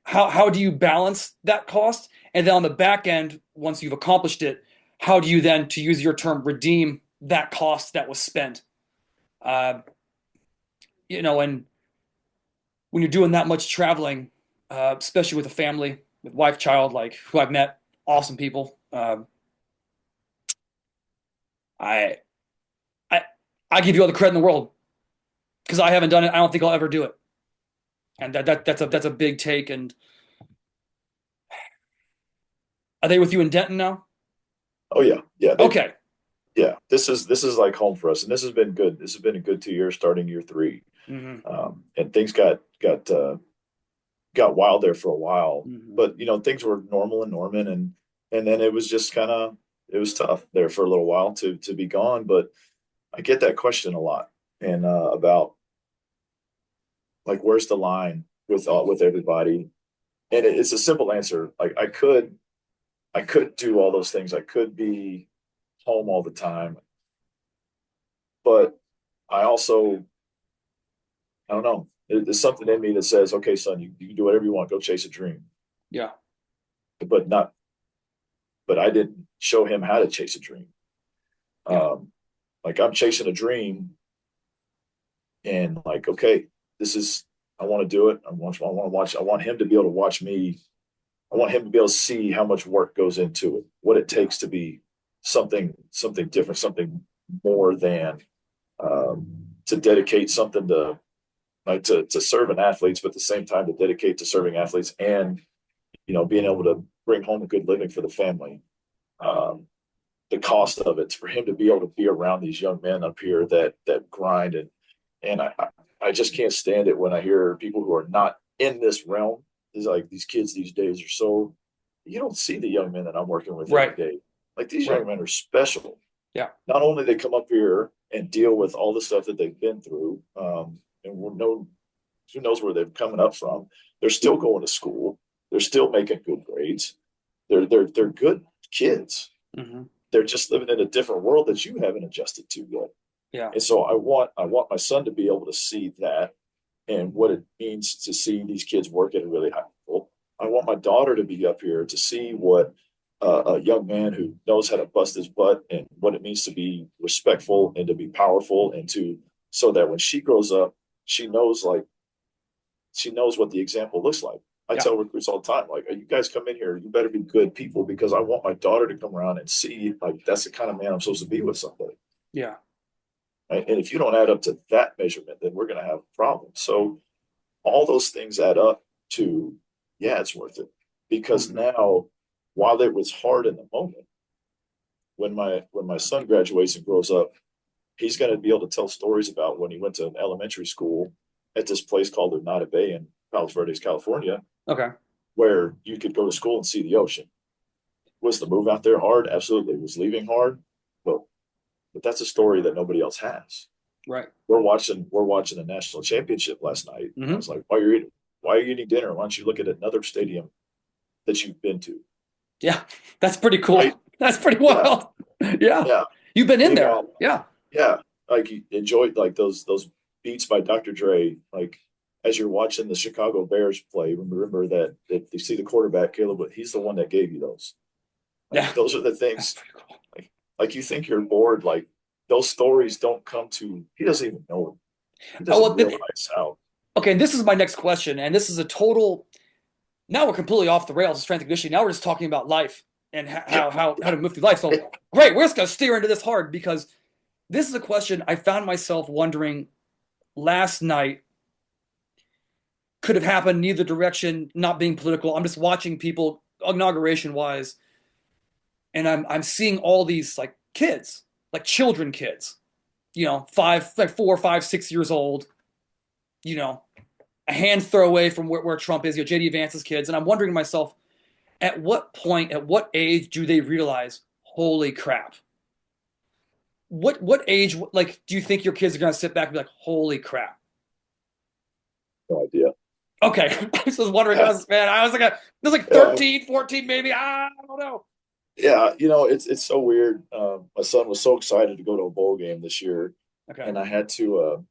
How do you balance that cost? And then on the back end, once you've accomplished it, how do you then, to use your term, redeem that cost that was spent? Uh, and when you're doing that much traveling, especially with a family, with wife, child, like who I've met, awesome people. I I I give you all the credit in the world because I haven't done it. I don't think I'll ever do it. And that's a big take. And are they with you in Denton now? Oh yeah. Yeah. Okay. Yeah. This is like home for us. And this has been good. This has been a good 2 years starting year three. Mm-hmm. And things got wild there for a while, Mm-hmm. but things were normal in Norman, and then it was just kind of it was tough there for a little while to be gone. But I get that question a lot, and about like where's the line with everybody, and it's a simple answer. Like I could do all those things. I could be home all the time, but I also I don't know. There's something in me that says, okay, son, you can do whatever you want. Go chase a dream, Yeah. but not but I didn't show him how to chase a dream. Yeah. Like I'm chasing a dream, and like, okay, this is I want to do it. I want to watch. I want him to be able to watch me. I want him to be able to see how much work goes into it, what it Yeah. takes to be something different, something more than to dedicate something to like to serving athletes, but at the same time to dedicate to serving athletes and, being able to bring home a good living for the family. Um, the cost of it for him to be able to be around these young men up here that grind and I just can't stand it when I hear people who are not in this realm. It's like these kids these days are so you don't see the young men that I'm working with every Right. day. Like these young Right. men are special. Yeah. Not only they come up here and deal with all the stuff that they've been through, and we know who knows where they're coming up from. They're still going to school. They're still making good grades. They're good kids. Hmm. They're just living in a different world that you haven't adjusted to yet. Yeah. And so I want my son to be able to see that and what it means to see these kids work at a really high level. I want my daughter to be up here to see what a young man who knows how to bust his butt and what it means to be respectful and to be powerful and to so that when she grows up, she knows like she knows what the example looks like. I Yeah. tell recruits all the time, like, you guys come in here, you better be good people because I want my daughter to come around and see like that's the kind of man I'm supposed to be with somebody. Yeah. Right? And if you don't add up to that measurement, then we're going to have problems. So all those things add up to, yeah, it's worth it. Because Hmm. now, while it was hard in the moment, when my son graduates and grows up, he's going to be able to tell stories about when he went to an elementary school at this place called Oneida Bay in Palos Verdes, California, Okay. where you could go to school and see the ocean. Was the move out there hard? Absolutely. Was leaving hard? Well, but that's a story that nobody else has. Right. We're watching a national championship last night. I Hmm. was like, why are you eating dinner? Why don't you look at another stadium that you've been to? Yeah. That's pretty Right? cool. That's pretty Yeah. wild. Yeah. Yeah. You've been in Big there. Yeah. yeah. Like you enjoyed like those beats by Dr. Dre. Like as you're watching the Chicago Bears play, remember that you see the quarterback, Caleb, he's the one that gave you those. Yeah. Like those are the That's things pretty cool. like you think you're bored, like those stories don't come to he doesn't even know it. He Oh, doesn't well, realize how okay. This is my next question, and this is a total. Now we're completely off the rails of strength and conditioning. Now we're just talking about life and yeah, how to move through life. So great, we're just gonna steer into this hard because this is a question I found myself wondering last night. Could have happened in either direction, not being political. I'm just watching people inauguration wise, and I'm seeing all these like kids, like children kids, five, like 4, 5, 6 years old, you know, a hand throw away from where Trump is, JD Vance's kids. And I'm wondering to myself, at what point, at what age do they realize, holy crap? What age, like, do you think your kids are going to sit back and be like, holy crap? no idea. Okay. I was just wondering, man, it was like Yeah, 13, 14, maybe. I don't know. yeah, it's so weird. My son was so excited to go to a bowl game this year, Okay. and I had to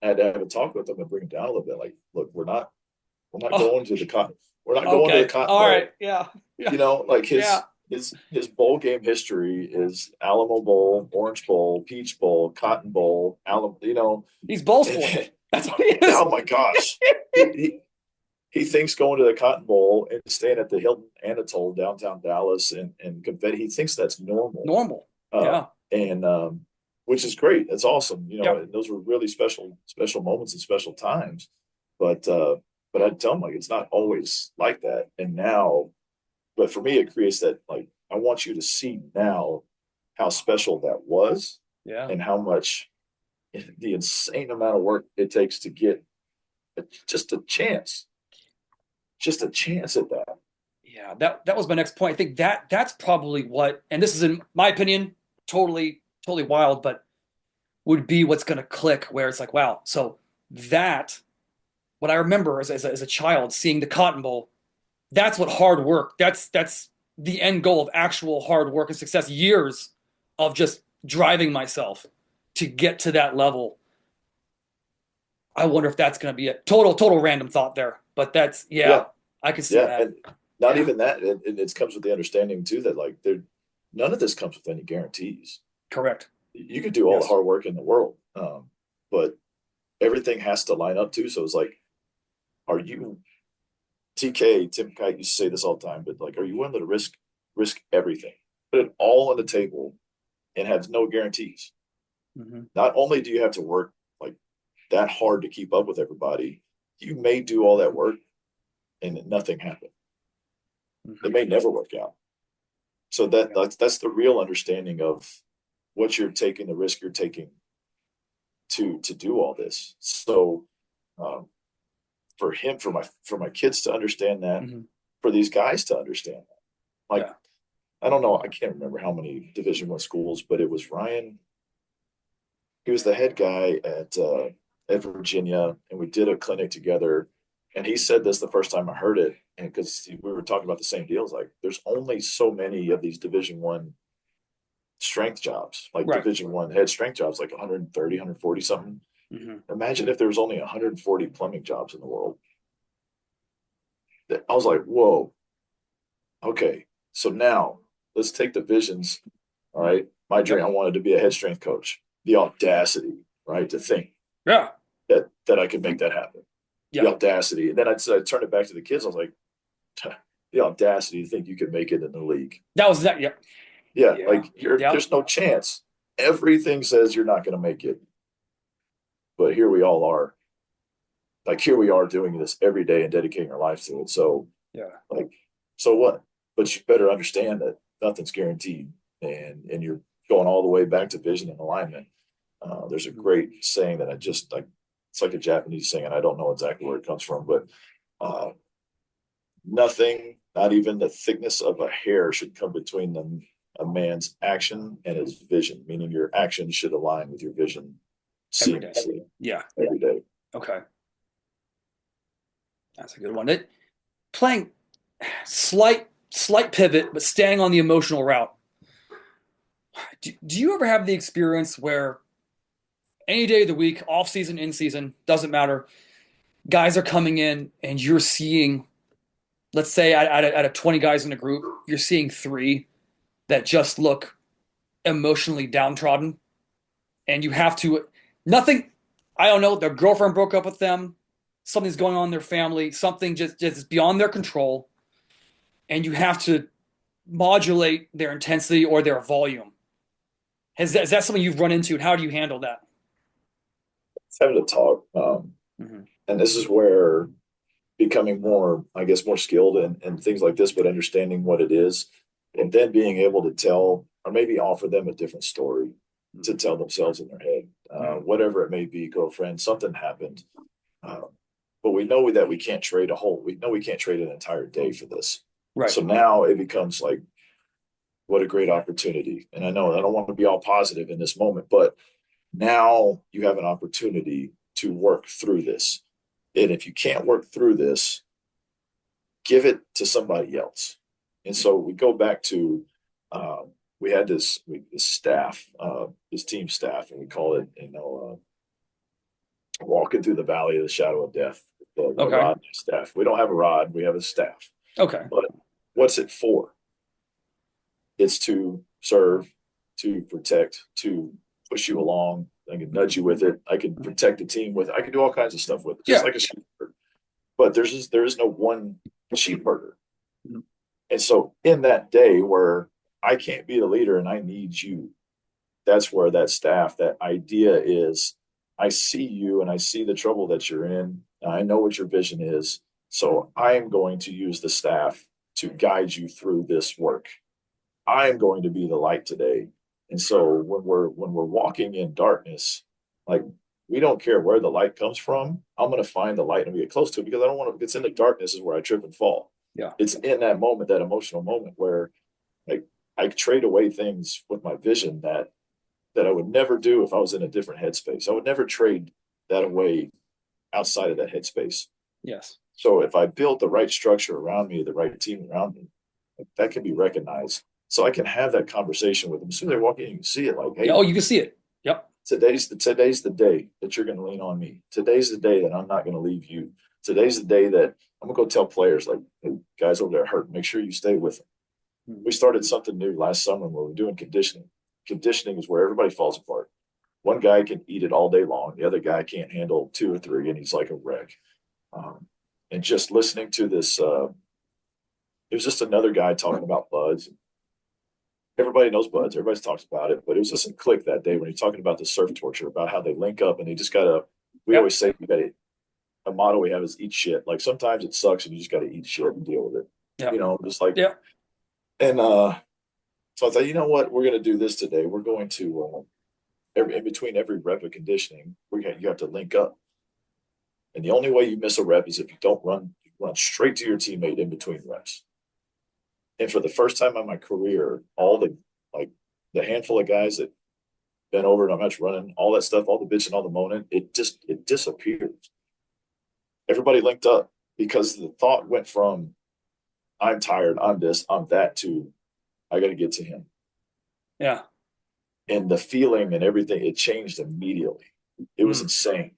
have a talk with him and bring him down a little bit. Like, look, we're not Oh, going to the cotton. We're not going to the okay. Cotton All Bowl. right. Yeah. Yeah. Like Yeah. his bowl game history is Alamo Bowl, Orange Bowl, Peach Bowl, Cotton Bowl, Alamo. He's bowl And spoiled. That's what he is. oh my gosh, he thinks going to the Cotton Bowl and staying at the Hilton Anatole downtown Dallas and confetti. He thinks that's normal, Normal. uh, Yeah. and which is great. That's awesome. Yeah. And those were really special moments and special times. But I tell him like it's not always like that. And now, but for me, it creates that like I want you to see now how special that was Yeah. and how much the insane amount of work it takes to get just a chance just a chance at that. Yeah, that was my next point. I think that's probably what, and this is in my opinion, totally wild, but would be what's going to click where it's like, wow. So that what I remember as a child seeing the Cotton Bowl, that's what hard work. That's the end goal of actual hard work and success. Years of just driving myself to get to that level. I wonder if that's going to be it. Total random thought there, but that's Yeah, yeah, I could see yeah, that. and not Yeah, even that. It comes with the understanding too that like there, none of this comes with any guarantees. correct. You could do all the Yes. hard work in the world, but everything has to line up too. So it's like, are you TK Tim Kite used to say this all the time, but like, are you willing to risk everything, put it all on the table, and have no guarantees? Hmm. Not only do you have to work like that hard to keep up with everybody, you may do all that work and nothing happened. It may never work out. So that's the real understanding of what you're taking, the risk you're taking to do all this. So um, for my kids to understand that, Mm-hmm. for these guys to understand that, like Yeah. I don't know, I can't remember how many Division I schools, but it was Ryan. He was the head guy at Virginia, and we did a clinic together. And he said this the first time I heard it, and because we were talking about the same deals, like there's only so many of these Division I strength jobs, like Right. Division I head strength jobs, like 130, 140 something. Mm-hmm. Imagine if there was only 140 plumbing jobs in the world. I was like, whoa, okay. So now let's take the visions. All right. My dream, Yep. I wanted to be a head strength coach. The audacity, right? To think Yeah. that I could make that happen. The Yeah. audacity. And then I'd turn it back to the kids. I was like, the audacity to think you could make it in the league. That was that. Yep. Yeah, Yeah. like Yep. there's no chance. Everything says you're not going to make it, but here we all are. Like here we are doing this every day and dedicating our lives to it. So Yeah. like, so what? But you better understand that nothing's guaranteed, and you're going all the way back to vision and alignment. There's a Mm-hmm. great saying that I just like. It's like a Japanese saying, and I don't know exactly where it comes from, but uh, nothing, not even the thickness of a hair, should come between them, a man's action and his vision. Meaning, your action should align with your vision Every day. seamlessly Yeah. every day. Okay. That's a good one. Playing slight pivot, but staying on the emotional route. Do you ever have the experience where any day of the week, off season, in season, doesn't matter, guys are coming in and you're seeing, let's say out of 20 guys in a group, you're seeing three that just look emotionally downtrodden, and you have to, nothing, I don't know, their girlfriend broke up with them, something's going on in their family, something just beyond their control, and you have to modulate their intensity or their volume. Is that something you've run into, and how do you handle that? It's having to talk, Mm-hmm. and this is where becoming more, I guess, more skilled and things like this, but understanding what it is, and then being able to tell or maybe offer them a different story to tell themselves in their head, whatever it may be. Girlfriend, something happened, uh, but we know that we can't trade a whole. We know we can't trade an entire day for this. Right. So now it becomes like, what a great opportunity. And I know I don't want to be all positive in this moment, but now you have an opportunity to work through this. And if you can't work through this, give it to somebody else. And so we go back to we had this staff, this team staff, and we call it, walking through the valley of the shadow of death. The Okay. rod staff. We don't have a rod; we have a staff. Okay. But what's it for? It's to serve, to protect, to push you along. I can nudge you with it. I can protect the team with it. I can do all kinds of stuff with it, just Yeah. like a sheepherder. But there is no one sheepherder. Mhm. And so in that day where I can't be the leader and I need you, that's where that staff, that idea is, I see you and I see the trouble that you're in. And I know what your vision is. So I am going to use the staff to guide you through this work. I am going to be the light today. And so when we're walking in darkness, like we don't care where the light comes from. I'm going to find the light and get close to it because I don't want to. If it's in the darkness is where I trip and fall. Yeah. It's in that moment, that emotional moment where like I trade away things with my vision that I would never do if I was in a different headspace. I would never trade that away outside of that headspace. Yes. So if I build the right structure around me, the right team around me, that can be recognized. So I can have that conversation with them. As soon as they walk in, you can see it like, Yeah. hey, Oh, you can see it. Yep. today's the day that you're going to lean on me. Today's the day that I'm not going to leave you. Today's the day that I'm going to go tell players like, hey, guys over there hurt. Make sure you stay with them. We started something new last summer where we're doing conditioning. Conditioning is where everybody falls apart. One guy can eat it all day long. The other guy can't handle two or three, and he's like a wreck. And just listening to this, it was just another guy talking about buds. Everybody knows buds. Everybody talks about it, but it was just a click that day when he's talking about the surf torture, about how they link up and they just gotta We Yep. always say you got to, a motto we have is eat shit. Like sometimes it sucks and you just got to eat shit and deal with it. Yep. Just like, Yep. and so I thought, you know what, we're going to do this today. We're going to in between every rep of conditioning, you have to link up. And the only way you miss a rep is if you don't run, you run straight to your teammate in between reps. And for the first time in my career, all the handful of guys that been over and I'm much running, all that stuff, all the bitching, all the moaning, it disappeared. Everybody linked up because the thought went from I'm tired, I'm this, I'm that to I got to get to him. Yeah. And the feeling and everything, it changed immediately. It was insane.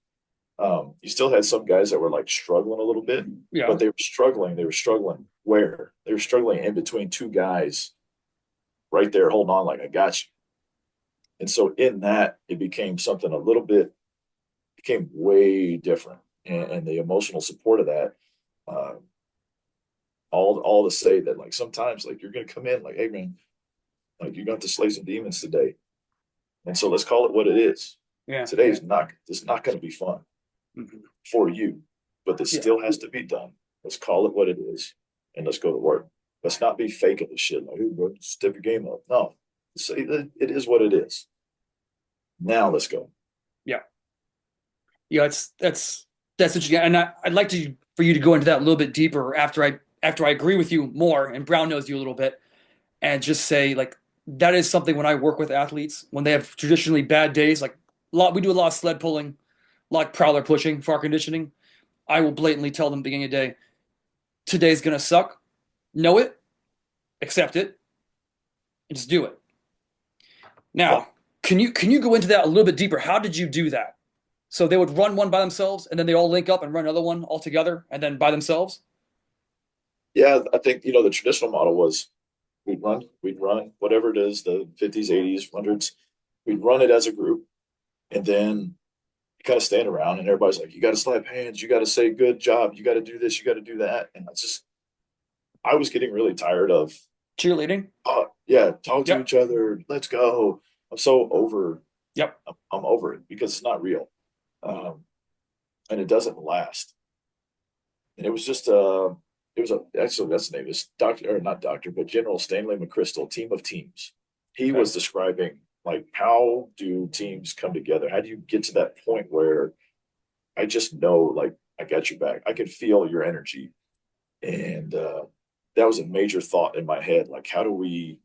You still had some guys that were like struggling a little bit, Yeah. but they were struggling. They were struggling where? They were struggling in between two guys right there holding on like I got you. And so in that, it became something a little bit, became way different. And the emotional support of that, uh, all to say that like sometimes like you're gonna come in like, hey man, like you got to slay some demons today. And so let's call it what it is. Yeah. Today is not it's not gonna be fun for you, but this Yeah. still has to be done. Let's call it what it is and let's go to work. Let's not be fake at the shit like, hey, bro, step your game up. No, say that it is what it is. Now let's go. Yeah. Yeah. That's interesting. And I'd like for you to go into that a little bit deeper after I agree with you more and brown nose you a little bit and just say like that is something when I work with athletes when they have traditionally bad days, like we do a lot of sled pulling, a lot of prowler pushing for our conditioning. I will blatantly tell them at the beginning of the day, today's gonna suck. Know it, accept it, and just do it. Yeah. Now, can you go into that a little bit deeper? How did you do that? So they would run one by themselves, and then they all link up and run another one all together, and then by themselves. Yeah, I think the traditional model was we'd run whatever it is, the 50s, 80s, 100s, we'd run it as a group, and then you kind of stand around and everybody's like, you got to slap hands, you got to say good job, you got to do this, you got to do that. And I was getting really tired of, Cheerleading. yeah, talk to Yep. each other, let's go. I'm so over, Yep. I'm over it because it's not real. And it doesn't last. And it was just, it was actually, that's the name is Dr. or not Dr., but General Stanley McChrystal, Team of Teams. He Okay. was describing like, how do teams come together? How do you get to that point where I just know, like, I got your back. I can feel your energy. And that was a major thought in my head. Like, how do we,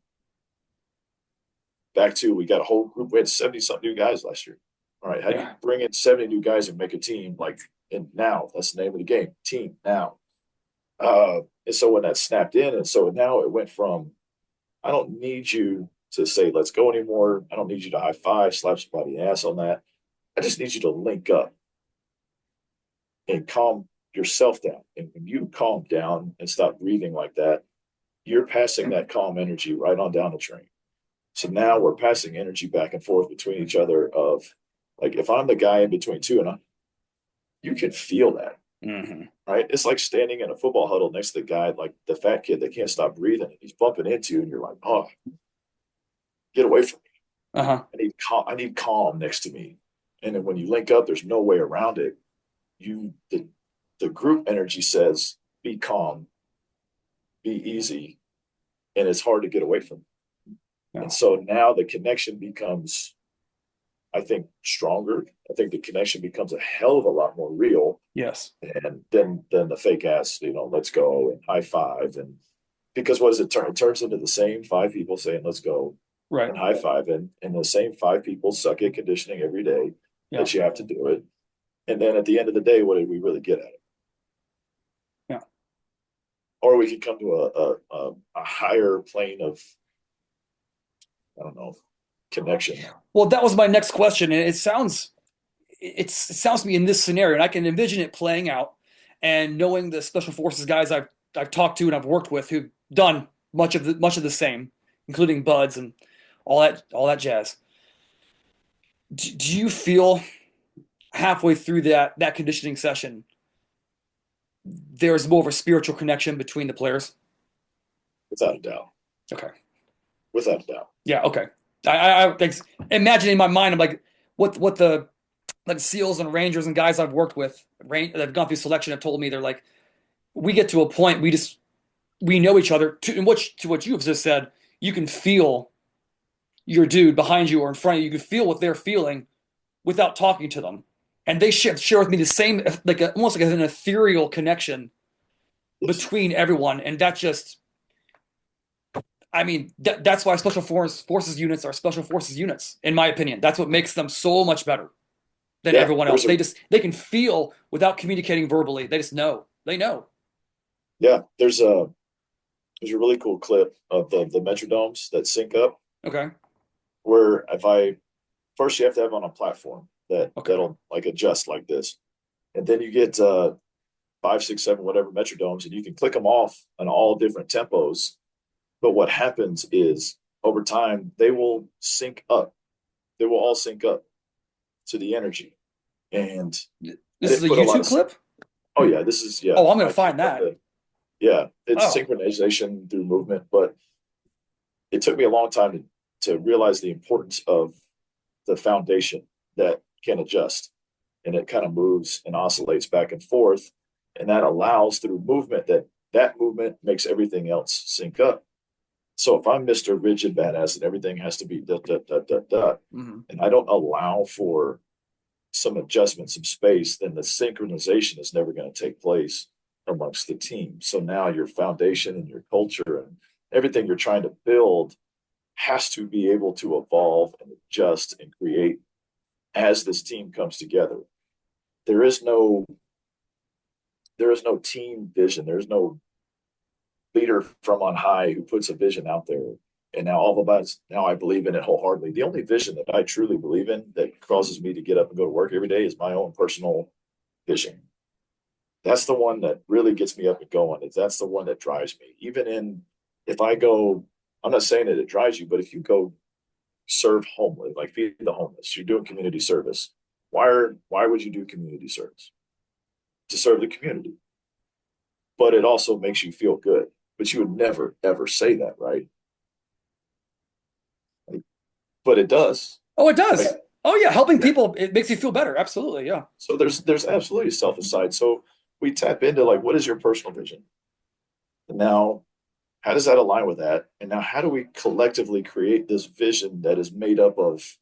we got a whole group, we had 70 something new guys last year. All right. How do you Yeah. bring in 70 new guys and make a team? Like, and now that's the name of the game, team now. And so when that snapped in, and so now it went from, I don't need you to say, let's go anymore. I don't need you to high five, slap somebody ass on that. I just need you to link up and calm yourself down. And when you calm down and stop breathing like that, you're passing that calm energy right on down the train. So now we're passing energy back and forth between each other of like, if I'm the guy in between two and you can feel that, Mm-hmm. right? It's like standing in a football huddle next to the guy, like the fat kid that can't stop breathing. And he's bumping into you and you're like, oh, get away from me. Uh-huh. I need calm next to me. And then when you link up, there's no way around it. The group energy says, be calm, be easy, and it's hard to get away from. Yeah. And so now the connection becomes, I think, stronger. I think the connection becomes a hell of a lot more real. Yes. And then the fake ass, let's go and high five. And because what does it turn? It turns into the same five people saying, let's go Right. and high five. And the same five people suck at conditioning every day Yeah. that you have to do it. And then at the end of the day, what did we really get at it? Yeah. Or we could come to a higher plane of, I don't know, connection. Well, that was my next question, and it sounds to me in this scenario, and I can envision it playing out, and knowing the special forces guys I've talked to and I've worked with who've done much of the same, including buds and all that jazz. Do you feel halfway through that conditioning session there's more of a spiritual connection between the players? Without a doubt. Okay. Without a doubt. Yeah. Okay. I imagining in my mind, I'm like, what the like SEALs and Rangers and guys I've worked with that have gone through selection have told me they're like, we get to a point we know each other to what you've just said. You can feel your dude behind you or in front of you. You can feel what they're feeling without talking to them, and they share with me the same almost like an ethereal connection Yes. between everyone, and that just I mean, that's why forces units are special forces units, in my opinion. That's what makes them so much better than Yeah, everyone else. They can feel without communicating verbally. They just know. They know. yeah, there's a really cool clip of the metrodomes that sync up Okay. where if I first you have to have on a platform Okay. that'll like adjust like this. And then you get five, six, seven, whatever metrodomes, and you can click them off on all different tempos. But what happens is over time they will sync up. They will all sync up to the energy. And I This is didn't a put a lot YouTube of clip? oh yeah, this is yeah. Oh, I'm gonna I find keep up that. the yeah, it's Oh, synchronization through movement, but it took me a long time to realize the importance of the foundation that can adjust and it kind of moves and oscillates back and forth. And that allows through movement that movement makes everything else sync up. So if I'm Mr. Rigid Badass and everything has to be dot, dot, dot, dot, dot, mhm. and I don't allow for some adjustment, some space, then the synchronization is never going to take place amongst the team. So now your foundation and your culture and everything you're trying to build has to be able to evolve and adjust and create as this team comes together. There is no there is no team vision. There's no leader from on high who puts a vision out there. And now all of us now I believe in it wholeheartedly. The only vision that I truly believe in that causes me to get up and go to work every day is my own personal vision. That's the one that really gets me up and going. That's the one that drives me. Even in if I go, I'm not saying that it drives you, but if you go serve homeless, like feed the homeless, you're doing community service. Why would you do community service? To serve the community. But it also makes you feel good. But you would never ever say that, right? Like, but it does, Oh, it does. right? Oh yeah, helping Yeah. people, it makes you feel better. Absolutely, yeah. So there's absolutely a selfish side. So we tap into like what is your personal vision? And now how does that align with that? And now how do we collectively create this vision that is made up of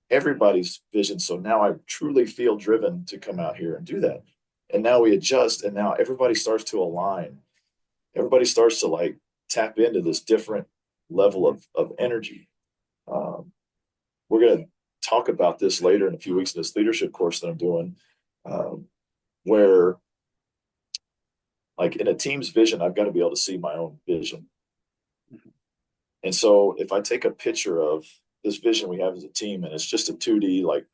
everybody's vision? So now I truly feel driven to come out here and do that. And now we adjust and now everybody starts to align. Everybody starts to like tap into this different level of energy. Um, we're going to talk about this later in a few weeks in this leadership course that I'm doing, um, where like in a team's vision, I've got to be able to see my own vision. And so if I take a picture of this vision we have as a team and it's just a 2D like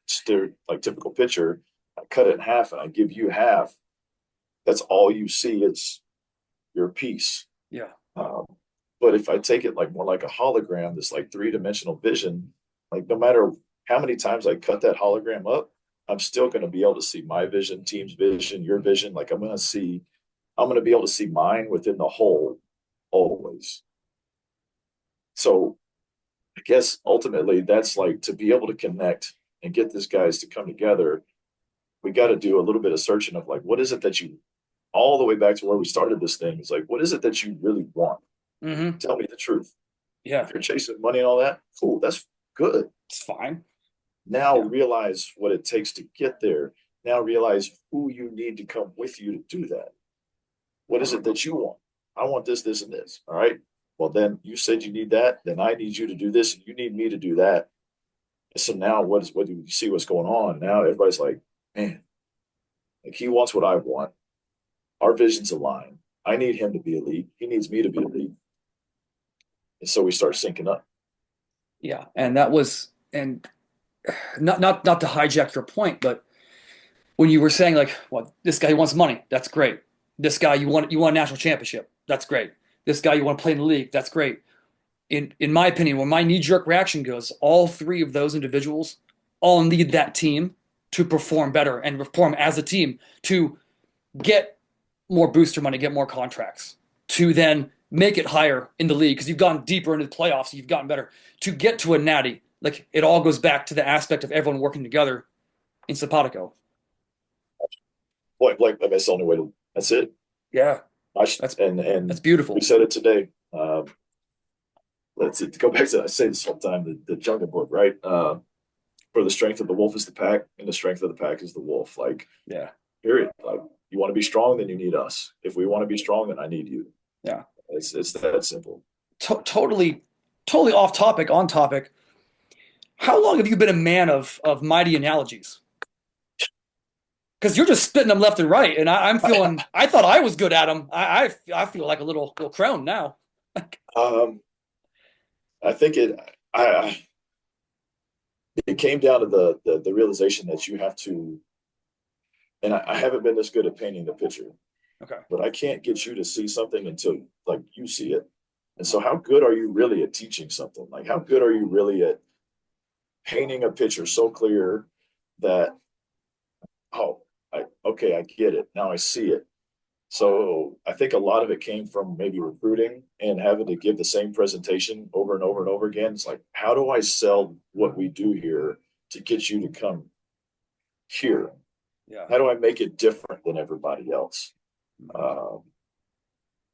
typical picture, I cut it in half and I give you half. That's all you see. It's your piece. Yeah. Um, but if I take it like more like a hologram, this like three-dimensional vision, like no matter how many times I cut that hologram up, I'm still going to be able to see my vision, team's vision, your vision. Like I'm going to be able to see mine within the whole always. So I guess ultimately that's like to be able to connect and get these guys to come together. We got to do a little bit of searching of like, what is it that you, all the way back to where we started this thing, is like, what is it that you really want? Hmm. Tell me the truth. Yeah. If you're chasing money and all that, cool, that's good. It's fine. Now Yeah. realize what it takes to get there. Now realize who you need to come with you to do that. What is it that you want? I want this, this, and this. All right. Well, then you said you need that. Then I need you to do this, and you need me to do that. And so now, what do you see? What's going on? Now everybody's like, man, like he wants what I want. Our visions align. I need him to be elite. He needs me to be elite. And so we start syncing up. Yeah. And that was and not to hijack your point, but when you were saying like, well, this guy wants money, that's great. This guy you want a national championship, that's great. This guy you want to play in the league, that's great. In my opinion, when my knee-jerk reaction goes, all three of those individuals all need that team to perform better and perform as a team to get more booster money, get more contracts, to then make it higher in the league because you've gone deeper into the playoffs, you've gotten better to get to a natty. Like it all goes back to the aspect of everyone working together in simpatico. Point blank, that's the only way to. That's it. Yeah, I sh- that's and that's we beautiful. said it today. Let's go back to I say this all the time. The Jungle Book, right? For the strength of the wolf is the pack, and the strength of the pack is the wolf. Like, Yeah, period. Like, you want to be strong, then you need us. If we want to be strong, then I need you. yeah. It's that simple. Totally off topic, on topic. How long have you been a man of mighty analogies? Because you're just spitting them left and right, and I'm feeling. I thought I was good at them. I feel like a little crone now. um, I think it came down to the realization that you have to. And I haven't been this good at painting the picture, Okay. but I can't get you to see something until like you see it. And so, how good are you really at teaching something? Like, how good are you really at painting a picture so clear that, oh, okay, I get it now, I see it. So I think a lot of it came from maybe recruiting and having to give the same presentation over and over and over again. It's like, how do I sell what we do here to get you to come here? Yeah. How do I make it different than everybody else? Um,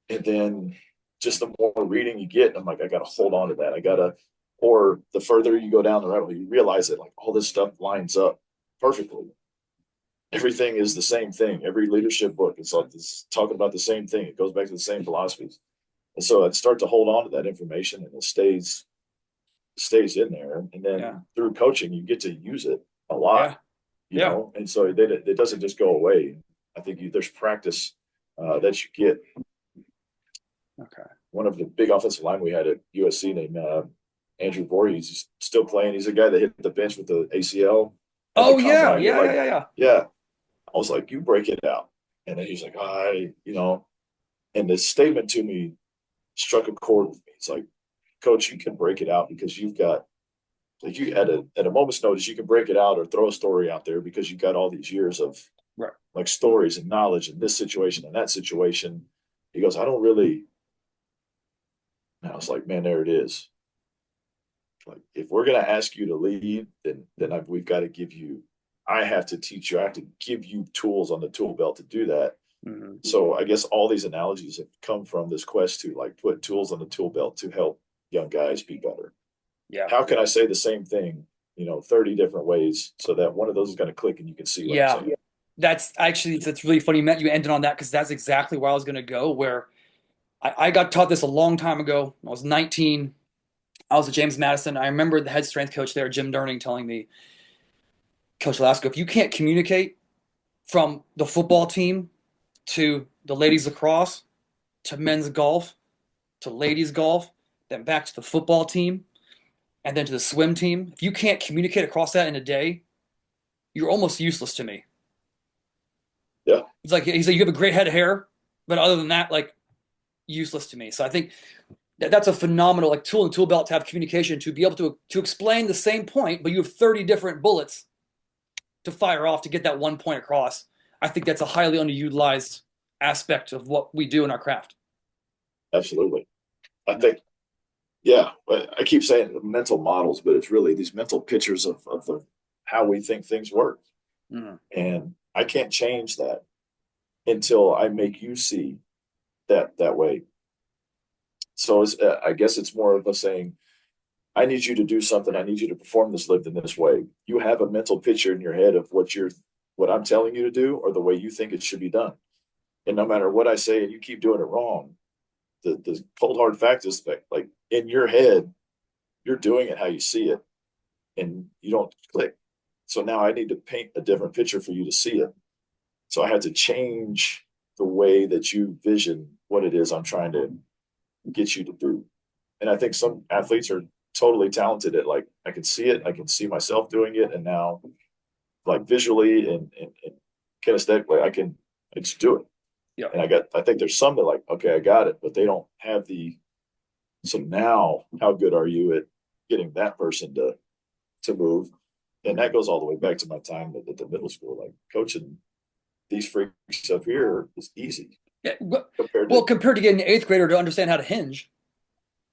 and then just the more reading you get, I'm like, I got to hold on to that. I got to, or the further you go down the rabbit hole, you realize that like all this stuff lines up perfectly. Everything is the same thing. Every leadership book is like this, talking about the same thing. It goes back to the same philosophies. And so I'd start to hold on to that information and it stays in there. And Yeah. then through coaching, you get to use it a lot, Yeah. Yeah. and so it doesn't just go away. I think there's practice that you get. Okay. One of the big offensive line we had at USC named Andrew Voorhees, he's still playing. He's a guy that hit the bench with the ACL at the Oh yeah. combine. You're Yeah. Yeah. like, Yeah. Yeah. yeah. I was like, you break it out. And then he's like, and this statement to me struck a chord with me. It's like, coach, you can break it out because you've got like you at a moment's notice, you can break it out or throw a story out there because you've got all these years of Right. like stories and knowledge in this situation and that situation. He goes, I don't really. And I was like, man, there it is. Like, if we're gonna ask you to lead, then we've got to give you. I have to teach you. I have to give you tools on the tool belt to do that. Mm-hmm. So I guess all these analogies have come from this quest to like put tools on the tool belt to help young guys be better. Yeah. How can I say the same thing, 30 different ways so that one of those is going to click and you can see what I'm Yeah. saying? That's really funny. You ended on that because that's exactly where I was going to go. Where I got taught this a long time ago. I was 19. I was at James Madison. I remember the head strength coach there, Jim Durning, telling me, Coach Lasco, if you can't communicate from the football team to the ladies lacrosse to men's golf to ladies golf, then back to the football team and then to the swim team, if you can't communicate across that in a day, you're almost useless to me. Yeah, He's like you have a great head of hair, but other than that, like useless to me. So I think that's a phenomenal like tool and tool belt to have communication to be able to explain the same point, but you have 30 different bullets to fire off to get that one point across. I think that's a highly underutilized aspect of what we do in our craft. absolutely. I think, yeah, I keep saying the mental models, but it's really these mental pictures of how we think things work. Mm-hmm. And I can't change that until I make you see that way. So I guess it's more of a saying, I need you to do something. I need you to perform this lift in this way. You have a mental picture in your head of what I'm telling you to do or the way you think it should be done. And no matter what I say and you keep doing it wrong, the cold hard fact is that like in your head, you're doing it how you see it and you don't click. So now I need to paint a different picture for you to see it. So I had to change the way that you vision what it is I'm trying to get you to do. And I think some athletes are totally talented at like I can see it, I can see myself doing it, and now like visually and kinesthetically, I just do it. Yeah. And I think there's some that like, okay, I got it, but they don't have the so now how good are you at getting that person to move? And that goes all the way back to my time at the middle school. Like coaching these freaks up here is easy Yeah. compared Well, to compared to getting an eighth grader to understand how to hinge.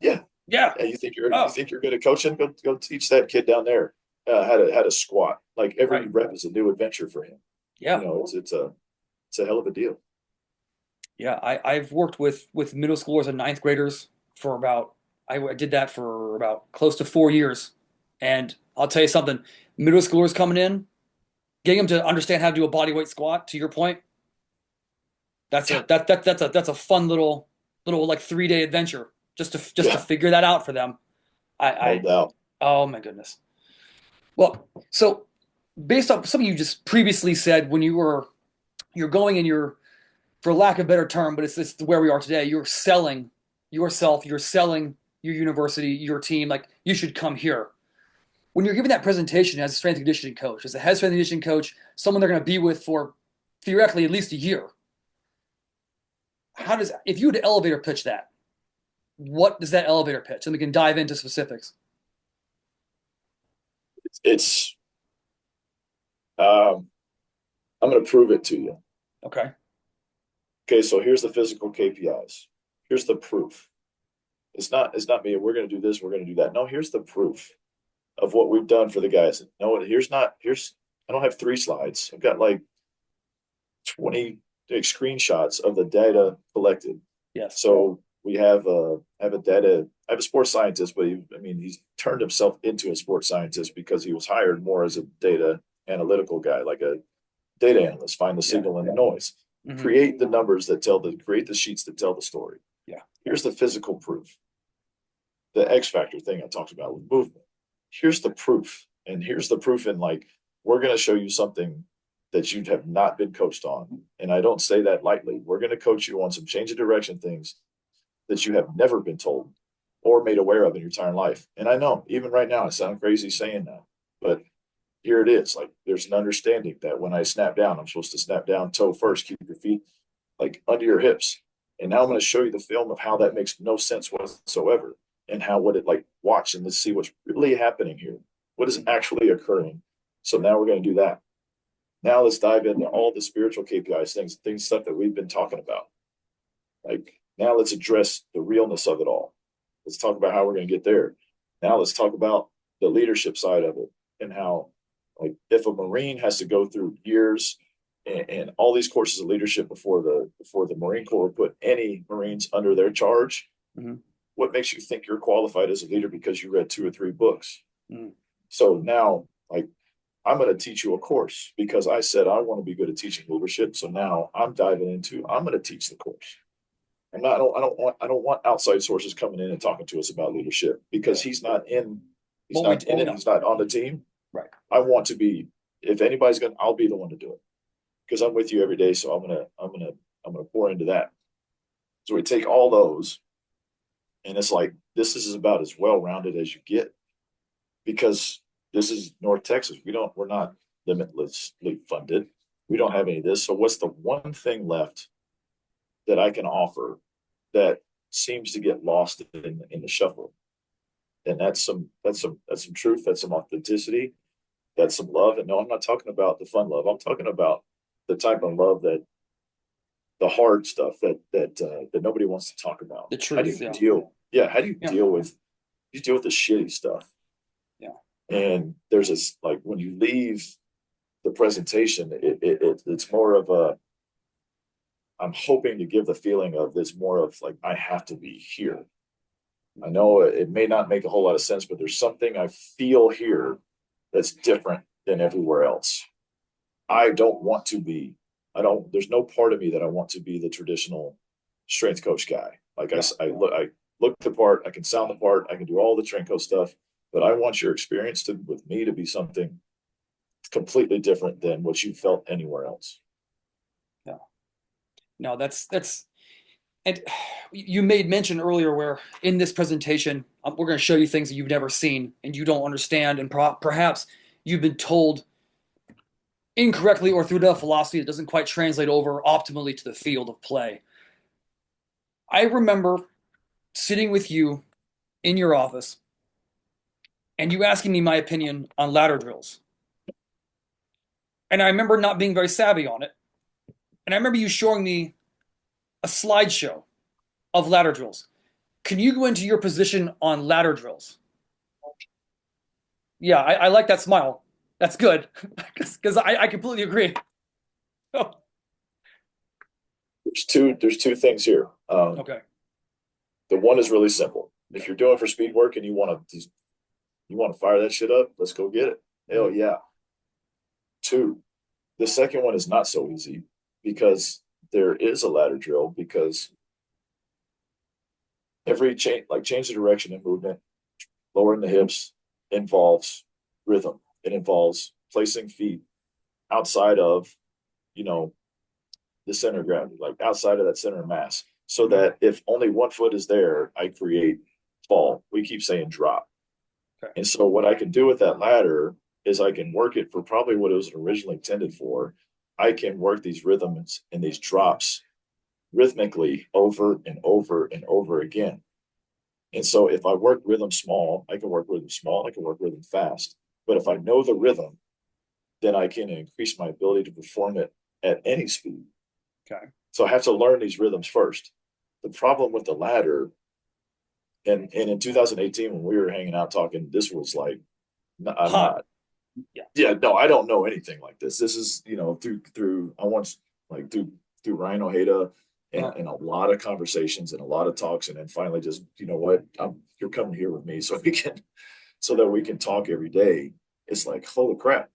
yeah. Yeah. Yeah, you Oh, think you're good at coaching? Go teach that kid down there had a squat. Like every Right. rep is a new adventure for him. You Yeah. know, it's a hell of a deal. Yeah. I've worked with middle schoolers and ninth graders for about I did that for about close to 4 years. And I'll tell you something, middle schoolers coming in, getting them to understand how to do a body weight squat, to your point, Yeah, that's a fun little like 3 day adventure just to yeah, figure that out for them. no I doubt. oh my goodness. Well, so based off something you just previously said when you're going and you're, for lack of a better term, but it's where we are today, you're selling yourself, you're selling your university, your team, like you should come here. When you're giving that presentation as a strength and conditioning coach, as a head strength and conditioning coach, someone they're going to be with for theoretically at least a year, how does, if you were to elevator pitch that, what does that elevator pitch? And we can dive into specifics. It's um, I'm going to prove it to you. Okay. Okay, so here's the physical KPIs. Here's the proof. It's not me. We're going to do this. We're going to do that. No, here's the proof of what we've done for the guys. No, here's. I don't have 3 slides. I've got like 20 screenshots of the data collected. Yes. So we I have a sports scientist, but he's turned himself into a sports scientist because he was hired more as a data analytical guy, like a data analyst, find the Yeah. signal and the noise, Mm-hmm. create the sheets that tell the story. Yeah. Here's the physical proof. The X factor thing I talked about with movement. Here's the proof. And here's the proof in like, we're going to show you something that you have not been coached on. And I don't say that lightly. We're going to coach you on some change of direction things that you have never been told or made aware of in your entire life. And I know, even right now, I sound crazy saying that, but here it is. Like, there's an understanding that when I snap down, I'm supposed to snap down toe first, keep your feet like under your hips. And now I'm going to show you the film of how that makes no sense whatsoever, and how what it like watch and let's see what's really happening here. What is actually occurring? So now we're going to do that. Now let's dive into all the spiritual KPIs, stuff that we've been talking about. Like, now let's address the realness of it all. Let's talk about how we're going to get there. Now let's talk about the leadership side of it, and how, like, if a Marine has to go through years and all these courses of leadership before the Marine Corps put any Marines under their charge, Mm-hmm. what makes you think you're qualified as a leader because you read 2 or 3 books? Mm-hmm. So now, like, I'm going to teach you a course because I said I want to be good at teaching leadership. So now I'm diving into, I'm going to teach the course. I don't want outside sources coming in and talking to us about leadership because he's not in it. He's not on the team. Right. I want to be, if anybody's going to, I'll be the one to do it because I'm with you every day. So I'm going to pour into that. So we take all those, and it's like, this is about as well-rounded as you get, because this is North Texas. We're not limitlessly funded. We don't have any of this. So what's the one thing left that I can offer that seems to get lost in the shuffle? And that's some truth, that's some authenticity, that's some love. And no, I'm not talking about the fun love. I'm talking about the type of love that, the hard stuff that nobody wants to talk about. The How do truth. you Yeah. deal? Yeah, how do you Yeah. deal with the shitty stuff? Yeah. And there's this, like, when you leave the presentation, it's more of a, I'm hoping to give the feeling of this more of like, I have to be here. I know it may not make a whole lot of sense, but there's something I feel here that's different than everywhere else. I don't want to be, there's no part of me that I want to be the traditional strength coach guy. Like, Yeah. I look the part, I can sound the part, I can do all the strength coach stuff, but I want your experience with me to be something completely different than what you felt anywhere else. Yeah. No, and you made mention earlier where in this presentation, we're going to show you things that you've never seen and you don't understand, and perhaps you've been told incorrectly or through the philosophy that doesn't quite translate over optimally to the field of play. I remember sitting with you in your office and you asking me my opinion on ladder drills. And I remember not being very savvy on it. And I remember you showing me a slideshow of ladder drills. Can you go into your position on ladder drills? Yeah, I like that smile. That's good because I completely agree. Oh, There's two things here. okay. The one is really simple. If you're doing for speed work and you want to fire that shit up, let's go get it. Hell Mhm. yeah. Two, the second one is not so easy because there is a ladder drill because every change the direction and movement, lowering the hips involves rhythm. It involves placing feet outside of, you know, the center of gravity, like outside of that center of mass, so Mhm. that if only one foot is there, I create fall. We keep saying drop. Okay. And so what I can do with that ladder is I can work it for probably what it was originally intended for. I can work these rhythms and these drops rhythmically over and over and over again. And so if I work rhythm small, I can work rhythm small, I can work rhythm fast. But if I know the rhythm, then I can increase my ability to perform it at any speed. Okay. So I have to learn these rhythms first. The problem with the ladder, and in 2018 when we were hanging out talking, this was like, I'm Hot. not. Yeah. Yeah, no, I don't know anything like this. This is, through I once like through Ryan Ojeda and, Uh-huh. and a lot of conversations and a lot of talks, and then finally just, you know what, you're coming here with me so that we can talk every day. It's like, holy crap,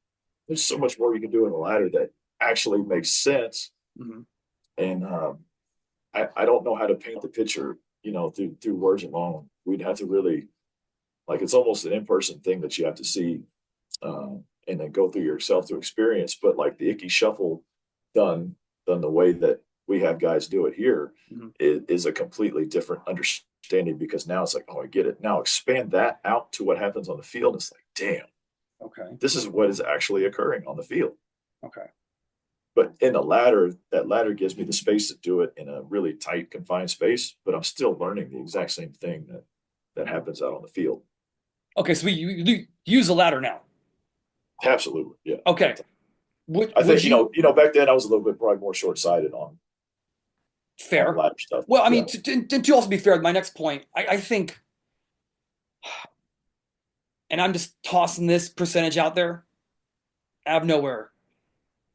there's so much more you can do in a ladder that actually makes sense. Mhm. And I don't know how to paint the picture, through words alone. We'd have to really, like, it's almost an in-person thing that you have to see, and then go through yourself to experience. But like the Icky Shuffle done done the way that we have guys do it here Mhm. is a completely different understanding, because now it's like, oh, I get it. Now expand that out to what happens on the field. It's like, damn, Okay. this is what is actually occurring on the field. Okay. But in the ladder, that ladder gives me the space to do it in a really tight, confined space. But I'm still learning the exact same thing that happens out on the field. Okay. So you use a ladder now. Absolutely, yeah. Okay. I Would think you back then I was a little bit probably more short sighted on the fair? ladder stuff. Well, I Yeah, mean, to also be fair, my next point, I think, and I'm just tossing this percentage out there out of nowhere.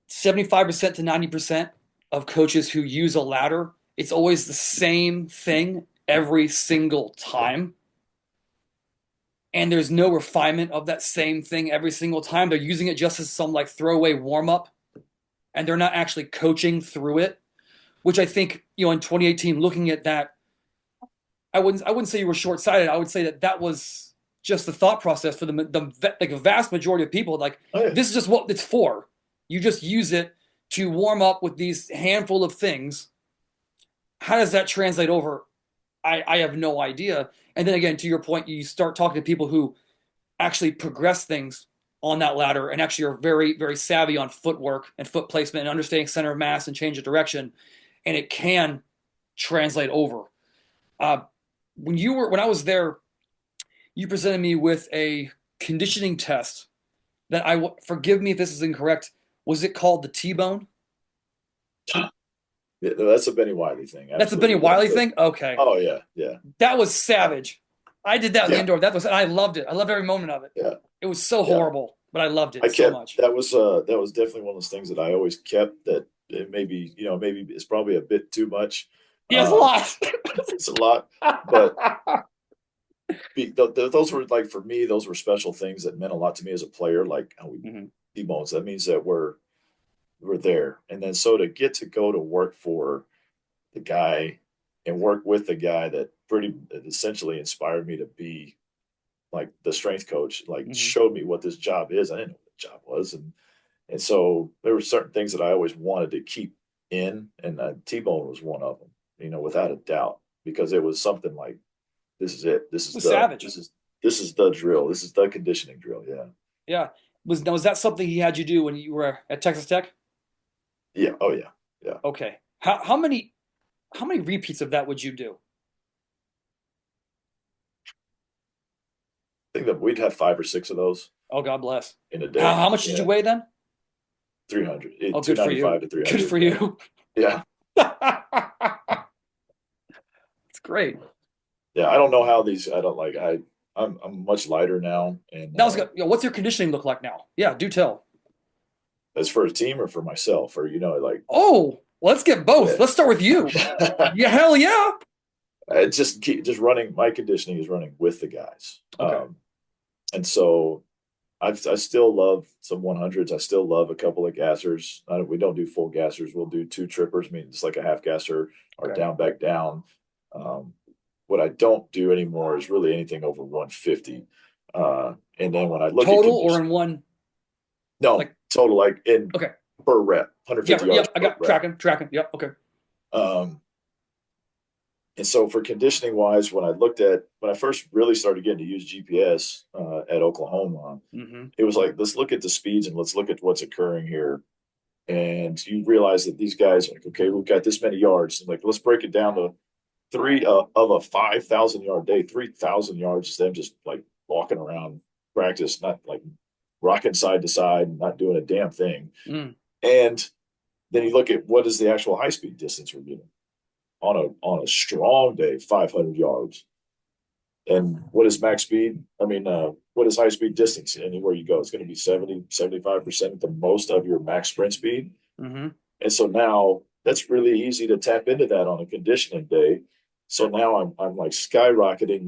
75% to 90% of coaches who use a ladder, it's always the same thing every single time. And there's no refinement of that same thing every single time. They're using it just as some like throwaway warm up, and they're not actually coaching through it. Which I think, in 2018, looking at that, I wouldn't say you were short sighted. I would say that was just the thought process for like a vast majority of people. Like, oh yeah, this is just what it's for. You just use it to warm up with these handful of things. How does that translate over? I have no idea. And then again, to your point, you start talking to people who actually progress things on that ladder and actually are very, very savvy on footwork and foot placement and understanding center of mass and change of direction. And it can translate over. Uh, when I was there, you presented me with a conditioning test that forgive me if this is incorrect. Was it called the T-bone? yeah, that's a Benny Wiley thing. That's a Benny Absolutely. Wiley thing. Okay, Oh yeah, yeah, that was savage. I did that in the yeah, indoor. And I loved it. I loved every moment of it. yeah, It was so yeah. horrible, but I loved it I so kept much. that was definitely one of those things that I always kept, that it maybe it's probably a bit too much. Yes, Um, a it's a lot, but lot. those were, like, for me, those were special things that meant a lot to me as a player. Like how we Mhm. debones. That means that we're there. And then so to get to go to work for the guy and work with the guy that essentially inspired me to be like the strength coach, like Mhm. showed me what this job is. I didn't know what the job was. And so there were certain things that I always wanted to keep in, and T-bone was one of them, without a doubt, because it was something like, this is it. This It is was the savage. this is the drill. This is the conditioning drill. Yeah. Yeah. Was that something he had you do when you were at Texas Tech? Yeah. Oh yeah. Yeah. Okay. How many repeats of that would you do? I think that we'd have 5 or 6 of those Oh, God bless. in a How, day. how much did you Yeah. weigh then? 300, Oh, two good for ninety you. five to Good 300. for Yeah. you. Yeah. It's great. Yeah. I don't know how these, I don't like, I'm much lighter now, and That was good. What's your conditioning look like now? Yeah, do tell. as for a team or for myself, or like Oh, let's get both. yeah, Let's start with you. Yeah, hell yeah. just running. My conditioning is running with the guys, Okay. and so I still love some 100s. I still love a couple of gassers. We don't do full gassers. We'll do two trippers. I mean, it's like a half gasser or Okay. down back down. Um, what I don't do anymore is really anything over 150. And then when I look at Total or condition, in one? no Like, total like in okay. per rep, Yeah, 150 yeah, yards I per got rep. tracking. Yep. Okay. Um, and so for conditioning wise, when I first really started getting to use GPS at Oklahoma, Mm-hmm. it was like, let's look at the speeds and let's look at what's occurring here. And you realize that these guys are like, okay, we've got this many yards. And like, let's break it down to three of a 5,000 yard day. 3,000 yards is them just like walking around practice, not like rocking side to side, not doing a damn thing. Mm. And then you look at what is the actual high speed distance we're getting on a strong day, 500 yards. And what is max speed? I mean, what is high speed distance? Anywhere you go, it's going to be 70, 75% at the most of your max sprint speed. Mm-hmm. And so now that's really easy to tap into that on a conditioning day. So now I'm like skyrocketing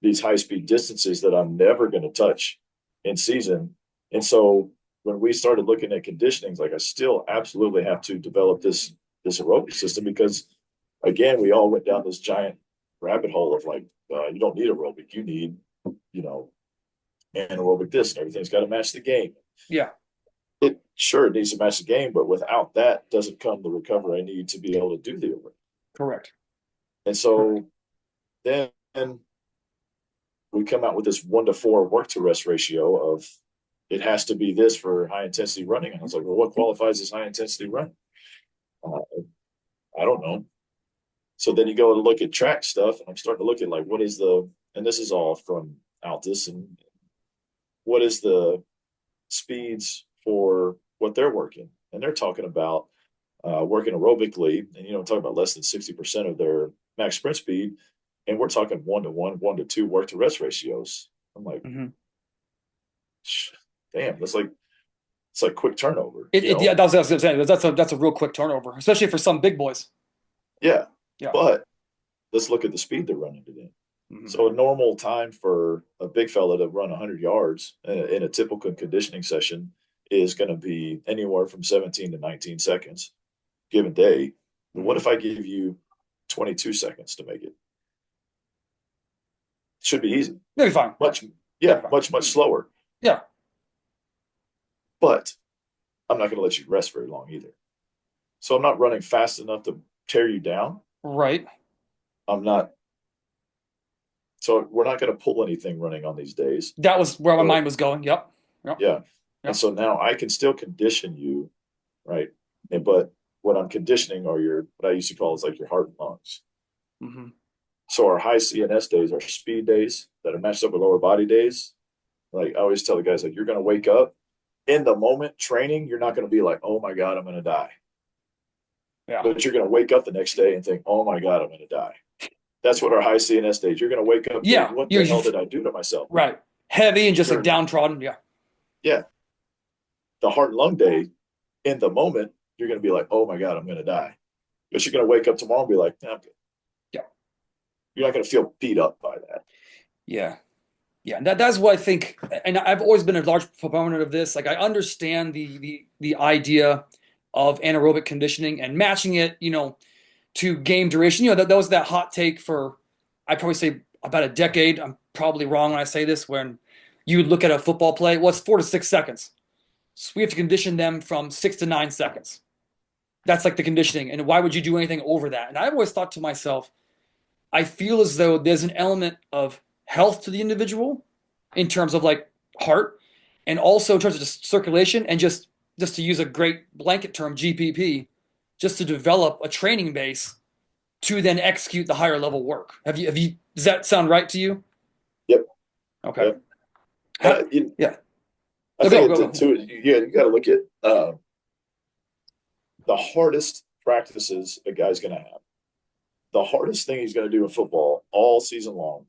these high speed distances that I'm never going to touch in season. And so when we started looking at conditioning, like I still absolutely have to develop this aerobic system because again, we all went down this giant rabbit hole of like you don't need aerobic, you need you know anaerobic this and everything's got to match the game. Yeah. It needs to match the game, but without that doesn't come the recovery I need to be able to do the aerobic. Correct. And Correct. so then we come out with this 1-to-4 work to rest ratio of it has to be this for high intensity running. And I was like, well, what qualifies as high intensity running? Uh, I don't know. So then you go and look at track stuff, and I'm starting to look at like what is and this is all from Altus, and what is the speeds for what they're working, and they're talking about working aerobically, and talking about less than 60% of their max sprint speed, and we're talking 1-to-1, 1-to-2 work to rest ratios. I'm like, Mm-hmm. damn, it's like quick turnover, Yeah, that was what I was saying. That's a real quick turnover, especially for some big boys. Yeah, Yeah. but let's look at the speed they're running it in. Mm-hmm. So a normal time for a big fella to run 100 yards in a typical conditioning session is going to be anywhere from 17 to 19 seconds, given day. But what Mm-hmm. if I give you 22 seconds to make it? Should be easy. Maybe fine. Much, Maybe yeah, fine. much slower. Yeah. But I'm not going to let you rest very long either. So I'm not running fast enough to tear you down. Right. I'm not. So we're not going to pull anything running on these days. That was where my So mind was going. Yep. Yep. yeah. And Yep. so now I can still condition you, right? But what I'm conditioning are what I used to call is like your heart and lungs. Mm-hmm. So our high CNS days are speed days that are matched up with lower body days. Like I always tell the guys, like you're going to wake up in the moment training. You're not going to be like, oh my God, I'm going to die. Yeah. But you're going to wake up the next day and think, oh my God, I'm going to die. That's what our high CNS days. You're going to wake up going, Yeah. what You're the hell did I do to myself? right. Heavy and just like You're, downtrodden. Yeah. yeah. The heart and lung day in the moment, you're going to be like, oh my God, I'm going to die. But you're going to wake up tomorrow and be like, nah, I'm good. Yeah. You're not going to feel beat up by that. Yeah. Yeah. And that's what I think. And I've always been a large proponent of this. Like I understand the idea of anaerobic conditioning and matching it, to game duration. That was that hot take for, I'd probably say about a decade. I'm probably wrong when I say this, when you would look at a football play, well, it's 4 to 6 seconds. So we have to condition them from 6 to 9 seconds. That's like the conditioning. And why would you do anything over that? And I've always thought to myself, I feel as though there's an element of health to the individual in terms of like heart and also in terms of just circulation and just to use a great blanket term, GPP, just to develop a training base to then execute the higher level work. Does that sound right to you? Yep. Okay. Yep. And Yeah. I No, go, think go, it, go. too, you got to look at the hardest practices a guy's going to have. The hardest thing he's going to do in football all season long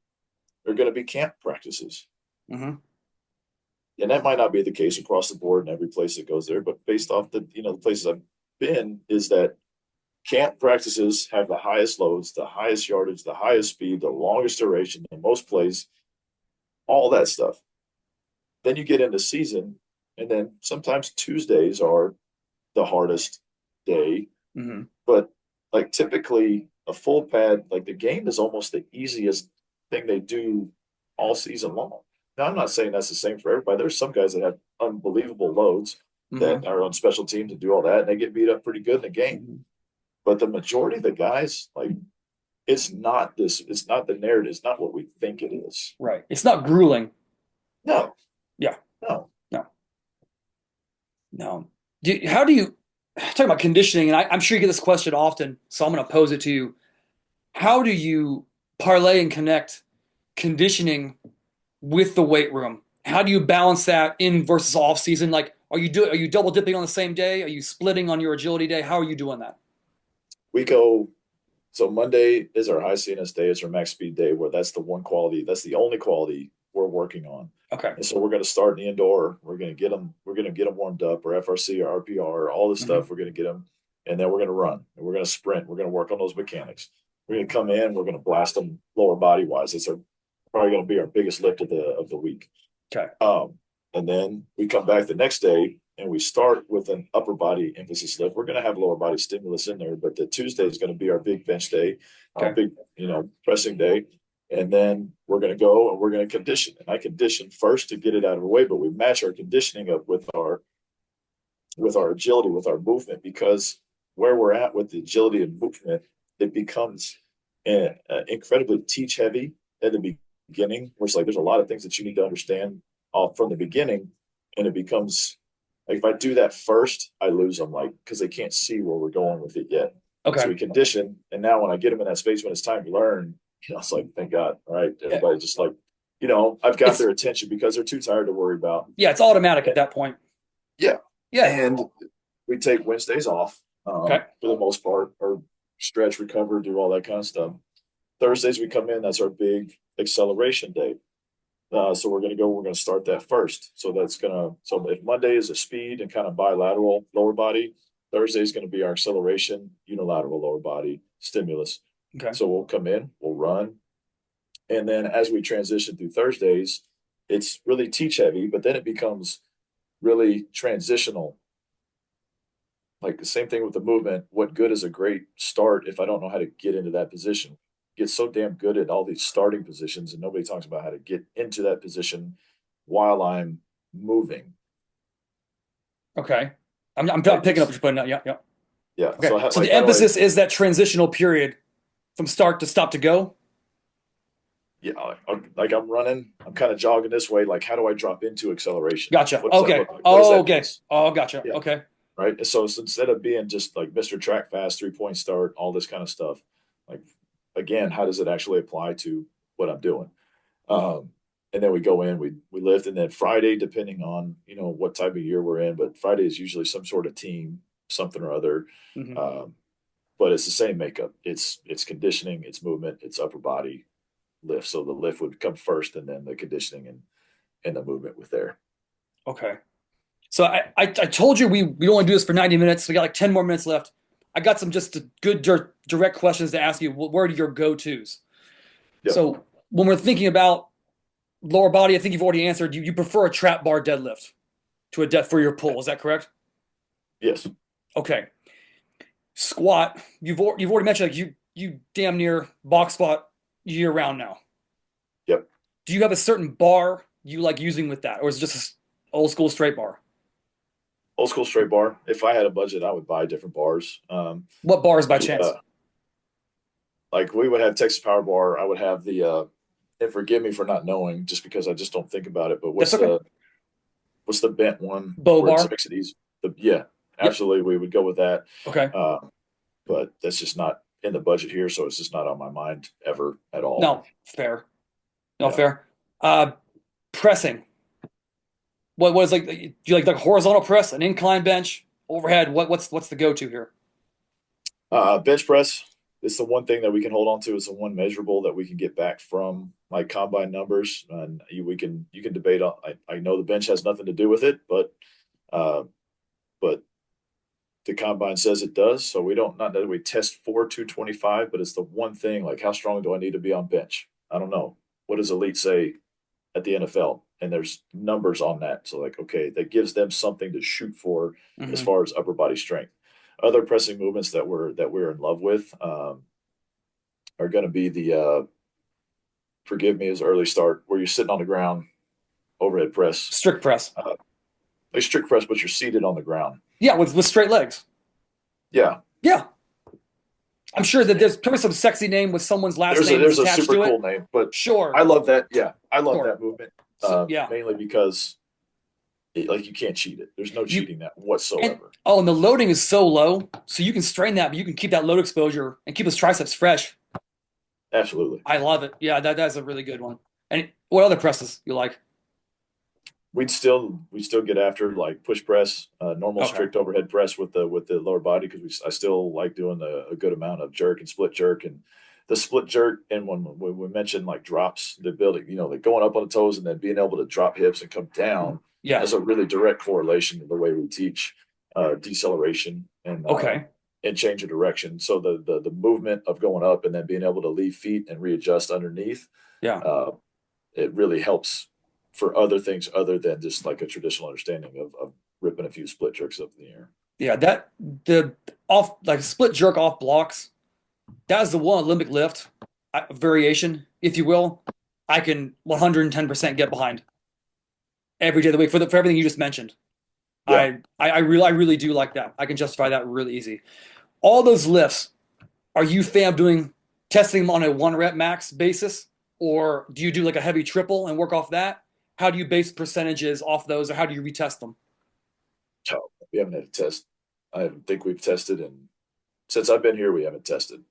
they're going to be camp practices. Mm-hmm. And that might not be the case across the board in every place that goes there, but based off the places I've been, is that camp practices have the highest loads, the highest yardage, the highest speed, the longest duration, the most plays, all that stuff. Then you get into season, and then sometimes Tuesdays are the hardest day. Mm-hmm. But like typically a full pad, like the game is almost the easiest thing they do all season long. Now I'm not saying that's the same for everybody. There's some guys that have unbelievable loads Mm-hmm. that are on special teams and do all that, and they get beat up pretty good in the game. Mm-hmm. But the majority of the guys, like, it's not the narrative, it's not what we think it is. Right. It's not grueling. No, Yeah. no. No. No. How do you talk about conditioning? And I'm sure you get this question often, so I'm going to pose it to you. How do you parlay and connect conditioning with the weight room? How do you balance that in versus off season? Like, are you double dipping on the same day? Are you splitting on your agility day? How are you doing that? We go So Monday is our high CNS day. It's our max speed day where that's the one quality, that's the only quality we're working on. Okay. And so we're going to start in the indoor. We're going to get them warmed up, or FRC or RPR, all this Mm-hmm. stuff. We're going to get them, and then we're going to run, and we're going to sprint. We're going to work on those mechanics. We're going to come in. We're going to blast them lower body wise. It's probably going to be our biggest lift of the week. Okay. And then we come back the next day and we start with an upper body emphasis lift. We're going to have lower body stimulus in there, but the Tuesday is going to be our big bench day, our Okay. big, pressing day. And then we're going to go and we're going to condition. And I condition first to get it out of the way, but we match our conditioning up with our agility, with our movement, because where we're at with the agility and movement, it becomes incredibly teach heavy at the beginning. Where it's like there's a lot of things that you need to understand off from the beginning, and it becomes like if I do that first, I lose them, like because they can't see where we're going with it yet. Okay. So we condition, and now when I get them in that space when it's time to learn, it's like thank God, all right, everybody just like I've got their attention because they're too tired to worry about. Yeah, it's automatic at that point. Yeah, Yeah. and we take Wednesdays off Okay. for the most part, or stretch, recover, do all that kind of stuff. Thursdays we come in, that's our big acceleration day. So we're going to start that first. So if Monday is a speed and kind of bilateral lower body, Thursday is going to be our acceleration, unilateral lower body stimulus. Okay. So we'll come in, we'll run. And then as we transition through Thursdays, it's really teach heavy, but then it becomes really transitional. Like the same thing with the movement. What good is a great start if I don't know how to get into that position? Get so damn good at all these starting positions, and nobody talks about how to get into that position while I'm moving. Okay. I'm picking up what you're putting out. Yeah. Yeah. Yeah. Okay. So the emphasis is that transitional period from start to stop to go. Yeah, like I'm running, I'm kind of jogging this way. Like, how do I drop into acceleration? Gotcha. What does that Okay. look like? Oh, okay. Oh, gotcha. Yeah. Okay. Right. And so instead of being just like Mr. Track Fast, 3-point start, all this kind of stuff, like again, how does it actually apply to what I'm doing? And then we go in, we lift, and then Friday, depending on what type of year we're in, but Friday is usually some sort of team, something or other. Mm-hmm. But it's the same makeup. It's conditioning, it's movement, it's upper body lift. So the lift would come first, and then the conditioning and the movement with there. Okay. So I told you we only do this for 90 minutes. We got like 10 more minutes left. I got some just good direct questions to ask you. What are your go-tos? Yep. So when we're thinking about lower body, I think you've already answered. You prefer a trap bar deadlift to a depth for your pull. Is that correct? Yes. Okay. Squat. You've already mentioned like you damn near box spot year round now. Yep. Do you have a certain bar you like using with that, or is it just an old school straight bar? Old school straight bar. If I had a budget, I would buy different bars. What bars by chance? Like we would have Texas Power Bar. I would have and forgive me for not knowing, just because I just don't think about it. But what's the bent one? Bow bar. It makes it easy. Yeah, absolutely. Yep. We would go with that. Okay. But that's just not in the budget here, so it's just not on my mind ever at all. No, fair. No, fair. Pressing. What is like? Do you like horizontal press, an incline bench, overhead? What's the go-to here? Bench press. it's the one thing that we can hold on to. It's the one measurable that we can get back from like combine numbers, and you can debate on. I know the bench has nothing to do with it, uh, but the combine says it does. So we don't not that we test for 225, but it's the one thing like how strong do I need to be on bench? I don't know. What does elite say at the NFL? And there's numbers on that. So like, okay, that gives them something to shoot for as Hmm. far as upper body strength. Other pressing movements that we're in love with are going to be the forgive me as early start where you're sitting on the ground overhead press, Strict press. uh, like strict press, but you're seated on the ground. Yeah, with straight legs. Yeah, Yeah. I'm sure that there's probably some sexy name with someone's last there's a name that's there's a attached super to cool it. name, but I Sure. love that. Yeah, I love Sure. that movement So, yeah. mainly because like you can't cheat it. There's no You cheating that and whatsoever. oh, and the loading is so low, so you can strain that, but you can keep that load exposure and keep his triceps fresh. Absolutely. I love it. Yeah, that's a really good one. And what other presses you like? We still get after like push press, normal Okay. strict overhead press with the lower body because I still like doing a good amount of jerk and split jerk and the split jerk. And when we mentioned like drops, the ability, like going up on the toes and then being able to drop hips and come down, Yeah. that's a really direct correlation to the way we teach deceleration Okay. and change of direction. So the movement of going up and then being able to leave feet and readjust underneath, Yeah. uh, it really helps for other things other than just like a traditional understanding of ripping a few split jerks up in the air. Yeah, that the off like split jerk off blocks. That is the one Olympic lift variation, if you will. I can 110% get behind every day of the week for everything you just mentioned. Yeah. I really do like that. I can justify that really easy. All those lifts, are you fan of doing testing them on a 1 rep max basis, or do you do like a heavy triple and work off that? How do you base percentages off those, or how do you retest them? So we haven't had a test. I don't think we've tested, and since I've been here, we haven't tested.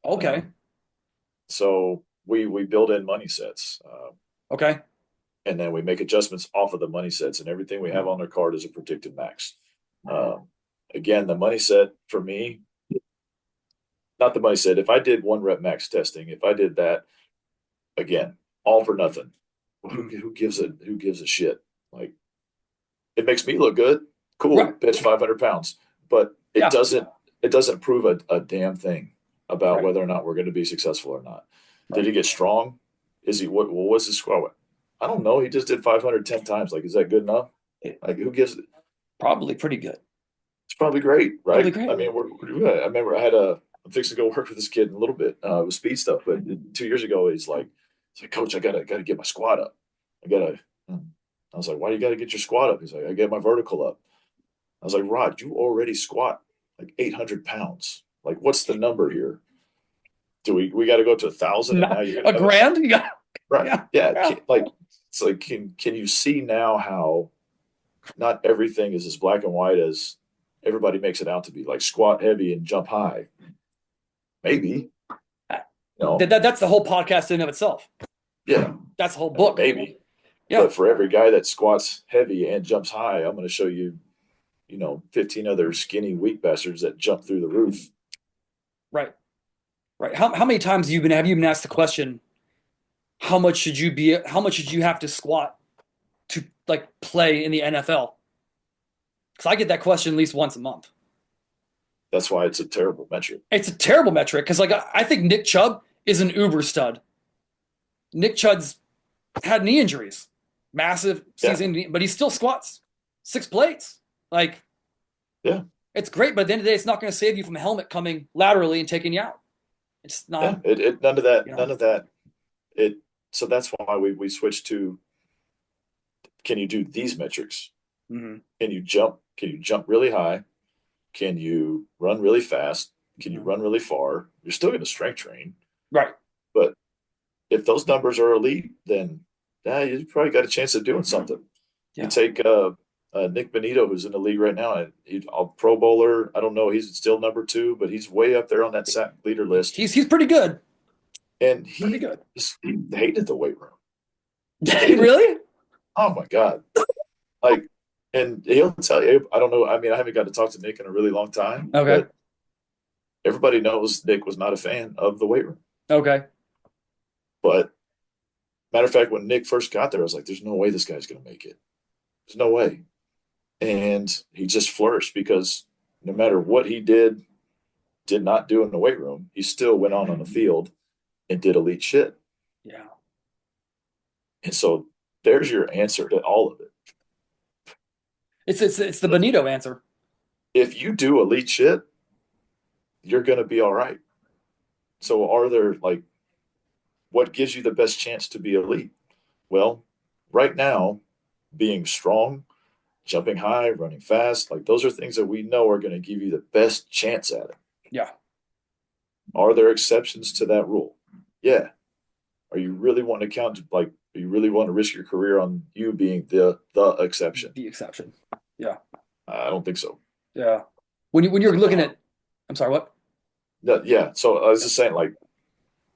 Okay, Um, so we build in money sets, okay, and then we make adjustments off of the money sets, and everything we have on their card is a predicted max. Um, Again, the money set for me, not the money set. If I did 1 rep max testing, if I did that again, all for nothing. mm, Who gives a shit? Like it makes me look good. Cool, right, bench 500 pounds, but it yeah, doesn't prove a damn thing about right, whether or not we're going to be successful or not. Did right. he get strong? Is he what? Well, what's his squat? I don't know. He just did 510 times. Like, is that good enough? It, Like, who gives? probably pretty good. It's probably great, Probably right? I great. mean, we're good. I remember I'm fixing to go work with this kid in a little bit with speed stuff, but 2 years ago, he's like, Coach, I gotta get my squat up. I gotta. I was like, why do you gotta get your squat up? He's like, I get my vertical up. I was like, Rod, you already squat like 800 pounds. Like, what's the number here? Do we got to go to 1,000 and now Not you're a gonna have it? grand? Yeah, Right? yeah, Yeah. yeah. Like, it's like, can you see now how not everything is as black and white as everybody makes it out to be? Like squat heavy and jump high, maybe. That's the whole podcast in and of itself. Yeah. That's the whole I mean, book. maybe. Yeah, But for every guy that squats heavy and jumps high, I'm going to show you, 15 other skinny, weak bastards that jump through the roof. right, right. How many times have you been asked the question, how much should you have to squat to like play in the NFL? Because I get that question at least once a month. That's why it's a terrible metric. It's a terrible metric because like I think Nick Chubb is an uber stud. Nick Chubb's had knee injuries, massive Yeah. season, but he still squats 6 plates. Like Yeah. it's great, but at the end of the day, it's not going to save you from a helmet coming laterally and taking you out. It's Yeah. not, It none of that, you know. none of that. It, so that's why we switched to, can you do these metrics? Mhm. Can you jump really high? Can you run really fast? Can you Mhm. run really far? You're still going to strength train, Right. but if those numbers are elite, then yeah, you probably got a chance of doing something. You Yeah. take Nick Benito, who's in the league right now, and he's a Pro Bowler. I don't know, he's still number 2, but he's way up there on that sack leader list. He's pretty good. And Pretty he good. he hated the weight room. Just hated it. Really? Oh my god! Like, and he'll tell you. I don't know. I mean, I haven't got to talk to Nick in a really long time, Okay. but everybody knows Nick was not a fan of the weight room. Okay. But matter of fact, when Nick first got there, I was like, there's no way this guy's going to make it. There's no way. And he just flourished because no matter what he did not do in the weight room, he still went on the field and did elite shit. Yeah. And so there's your answer to all of it. It's the Benito answer. If you do elite shit, you're going to be all right. So are there like, what gives you the best chance to be elite? Well, right now, being strong, jumping high, running fast, like those are things that we know are going to give you the best chance at it. Yeah. Are there exceptions to that rule? Yeah. Are you really wanting to count, like, are you really want to risk your career on you being the exception? The exception. Yeah. I don't think so. Yeah. When you're So looking at, I'm sorry, what? yeah. So I was just saying, like,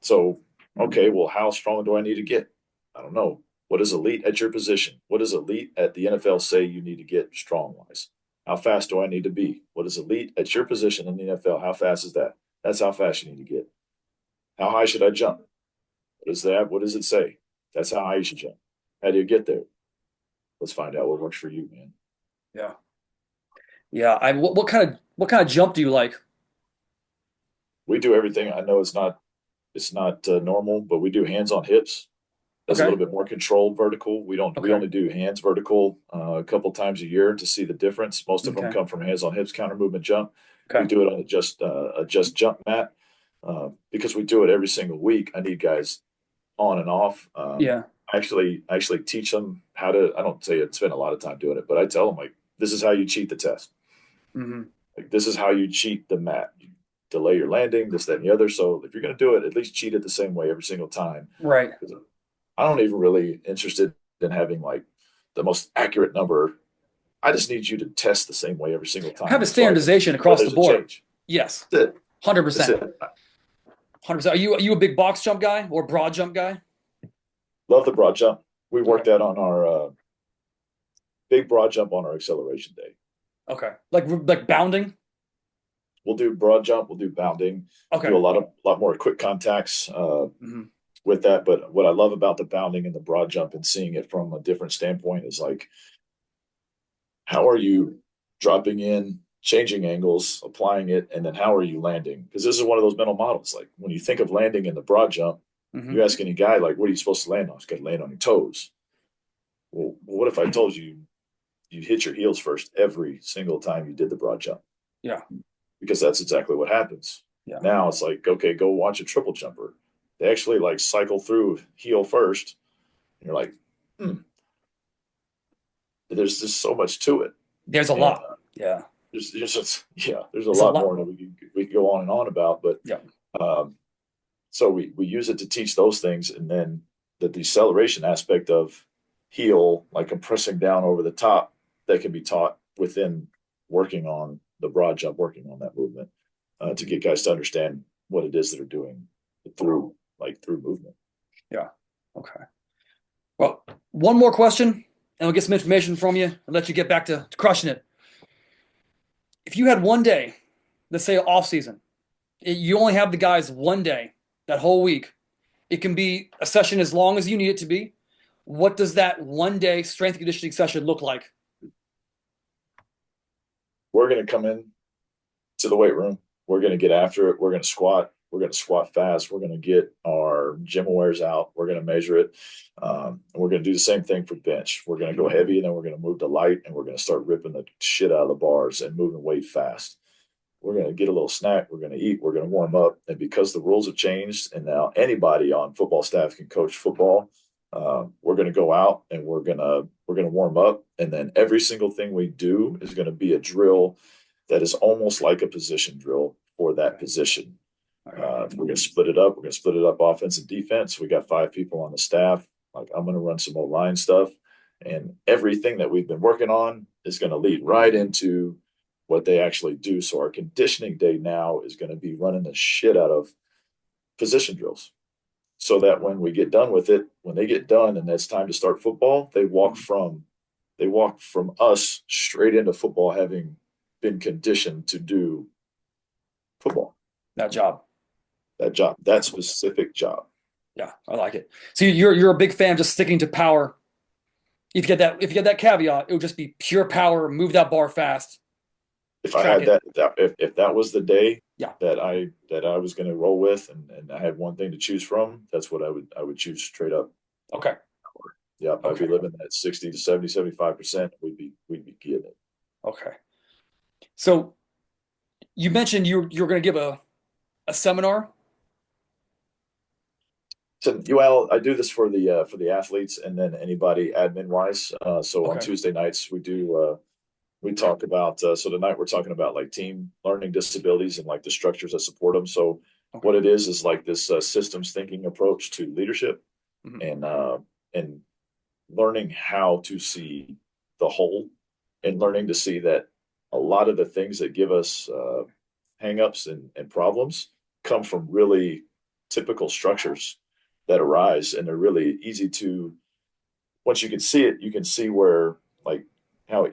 so okay, well, how strong do I need to get? I don't know. What is elite at your position? What does elite at the NFL say you need to get strong wise? How fast do I need to be? What is elite at your position in the NFL? How fast is that? That's how fast you need to get. How high should I jump? What is that? What does it say? That's how high you should jump. How do you get there? Let's find out what works for you, man. Yeah. Yeah. What kind of jump do you like? We do everything. I know it's not normal, but we do hands on hips. That's a Okay. little bit more controlled vertical. We Okay. only do hands vertical a couple times a year to see the difference. Most of them Okay. come from hands on hips counter movement jump. We Okay. do it on a just jump mat because we do it every single week. I need guys on and off. Yeah. I actually teach them how to. I don't say it spend a lot of time doing it, but I tell them like this is how you cheat the test. Hmm. Like this is how you cheat the mat. You delay your landing, this, that, and the other. So if you're going to do it, at least cheat it the same way every single time. Right. I don't even really interested in having like the most accurate number. I just need you to test the same way every single Have time a so I can standardization see where across the there's a board. change. Yes. That's it. That's 100%. it. 100%. Are you a big box jump guy or broad jump guy? Love the broad jump. We worked Okay. that on our big broad jump on our acceleration day. Okay. Like bounding? We'll do broad jump. We'll do bounding. Do Okay. a lot more quick contacts Hmm. with that. But what I love about the bounding and the broad jump and seeing it from a different standpoint is like, how are you dropping in, changing angles, applying it, and then how are you landing? Because this is one of those mental models. Like when you think of landing in the broad jump, Hmm. you ask any guy, like, what are you supposed to land on? It's got to land on your toes. Well, what if I told you you hit your heels first every single time you did the broad jump? Yeah. Because that's exactly what happens. Yeah. Now it's like, okay, go watch a triple jumper. They actually like cycle through heel first. And you're like, hmm, there's just so much to it. There's a And lot. Yeah. there's a It's a lot lot. more that we can go on and on about. But Yeah. um, so we use it to teach those things, and then the deceleration aspect of heel, like compressing down over the top, that can be taught within working on the broad jump, working on that movement to get guys to understand what it is that are doing through movement. Yeah. Okay. Well, one more question, and we'll get some information from you and let you get back to crushing it. If you had one day, let's say off season, you only have the guys one day that whole week. It can be a session as long as you need it to be. What does that one day strength conditioning session look like? We're going to come in to the weight room. We're going to get after it. We're going to squat. We're going to squat fast. We're going to get our gym wares out. We're going to measure it. And we're going to do the same thing for bench. We're going to go heavy and then we're going to move to light and we're going to start ripping the shit out of the bars and moving weight fast. We're going to get a little snack. We're going to eat. We're going to warm up. And because the rules have changed and now anybody on football staff can coach football, we're going to go out and we're going to warm up. And then every single thing we do is going to be a drill that is almost like a position drill for that position. We're going to split it up. We're going to split it up offense and defense. We got 5 people on the staff. Like I'm going to run some O-line stuff. And everything that we've been working on is going to lead right into what they actually do. So our conditioning day now is going to be running the shit out of position drills. So that when we get done with it, when they get done and it's time to start football, they walk from us straight into football having been conditioned to do football. That job. That job, that specific job. Yeah, I like it. So you're a big fan of just sticking to power. If you get that caveat, it would just be pure power, move that bar fast, If I track had it. if that was the day Yeah. that I was going to roll with, and I had one thing to choose from, that's what I would choose straight up. Okay. Yep, I'd be Okay. living at 60 to 70, 75%. We'd be getting it. Okay. So you mentioned you're going to give a seminar. So, I do this for the athletes and then anybody admin wise. So on Okay. Tuesday nights we talk about so tonight we're talking about like team learning disabilities and like the structures that support them. So Okay. what it is like this systems thinking approach to leadership Mhm. and learning how to see the whole and learning to see that a lot of the things that give us hangups and problems come from really typical structures that arise, and they're really easy to once you can see it, you can see where like how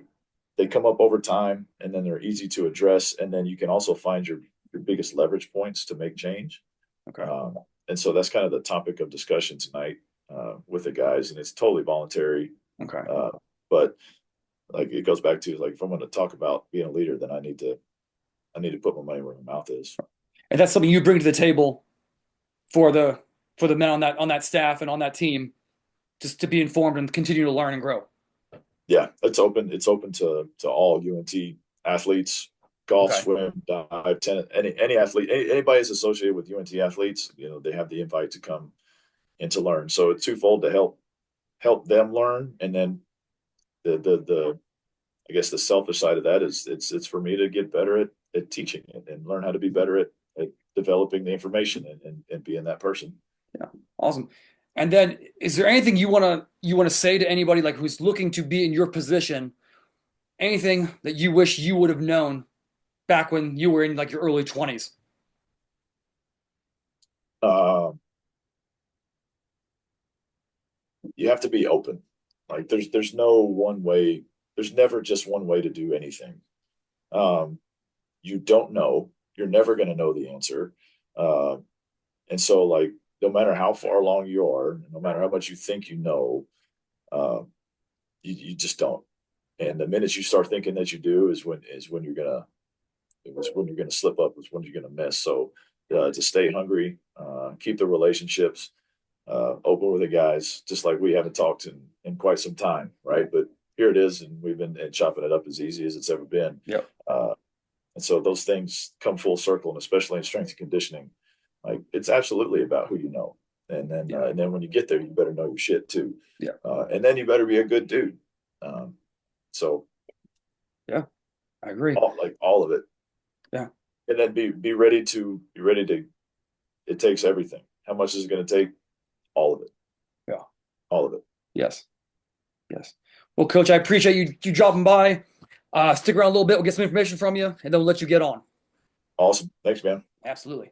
they come up over time, and then they're easy to address, and then you can also find your biggest leverage points to make change. Okay. And so that's kind of the topic of discussion tonight with the guys, and it's totally voluntary. Okay. Uh, but like it goes back to like if I'm going to talk about being a leader, then I need to put my money where my mouth is. And that's something you bring to the table for the men on that staff and on that team, just to be informed and continue to learn and grow. Yeah, it's open. It's open to all UNT athletes, golf, Okay. swim, dive, tennis, any athlete, anybody is associated with UNT athletes. You know, they have the invite to come and to learn. So it's twofold to help them learn, and then the I guess the selfish side of that is it's for me to get better at teaching it and learn how to be better at developing the information and being that person. Yeah. Awesome. And then is there anything you want to say to anybody like who's looking to be in your position? Anything that you wish you would have known back when you were in like your early 20s? Um, you have to be open. Like there's no one way. There's never just one way to do anything. Um, you don't know. You're never going to know the answer. Uh, and so like no matter how far along you are, no matter how much you think you know, uh, you just don't. And the minute you start thinking that you do is when you're gonna is when you're gonna slip up. Is when you're gonna miss. So to stay hungry, keep the relationships open with the guys, just like we haven't talked in quite some time, right? But here it is, and we've been chopping it up as easy as it's ever been. Yep. And so those things come full circle, and especially in strength and conditioning, like it's absolutely about who you know. Yeah. And then when you get there, you better know your shit too. Yeah. And then you better be a good dude. Um, so Yeah. I agree. all of it. Yeah. And then be ready to. It takes everything. How much is it going to take? All of it. Yeah. All of it. Yes. Yes. Well, Coach, I appreciate you dropping by. Stick around a little bit. We'll get some information from you, and then we'll let you get on. Awesome. Thanks, man. Absolutely.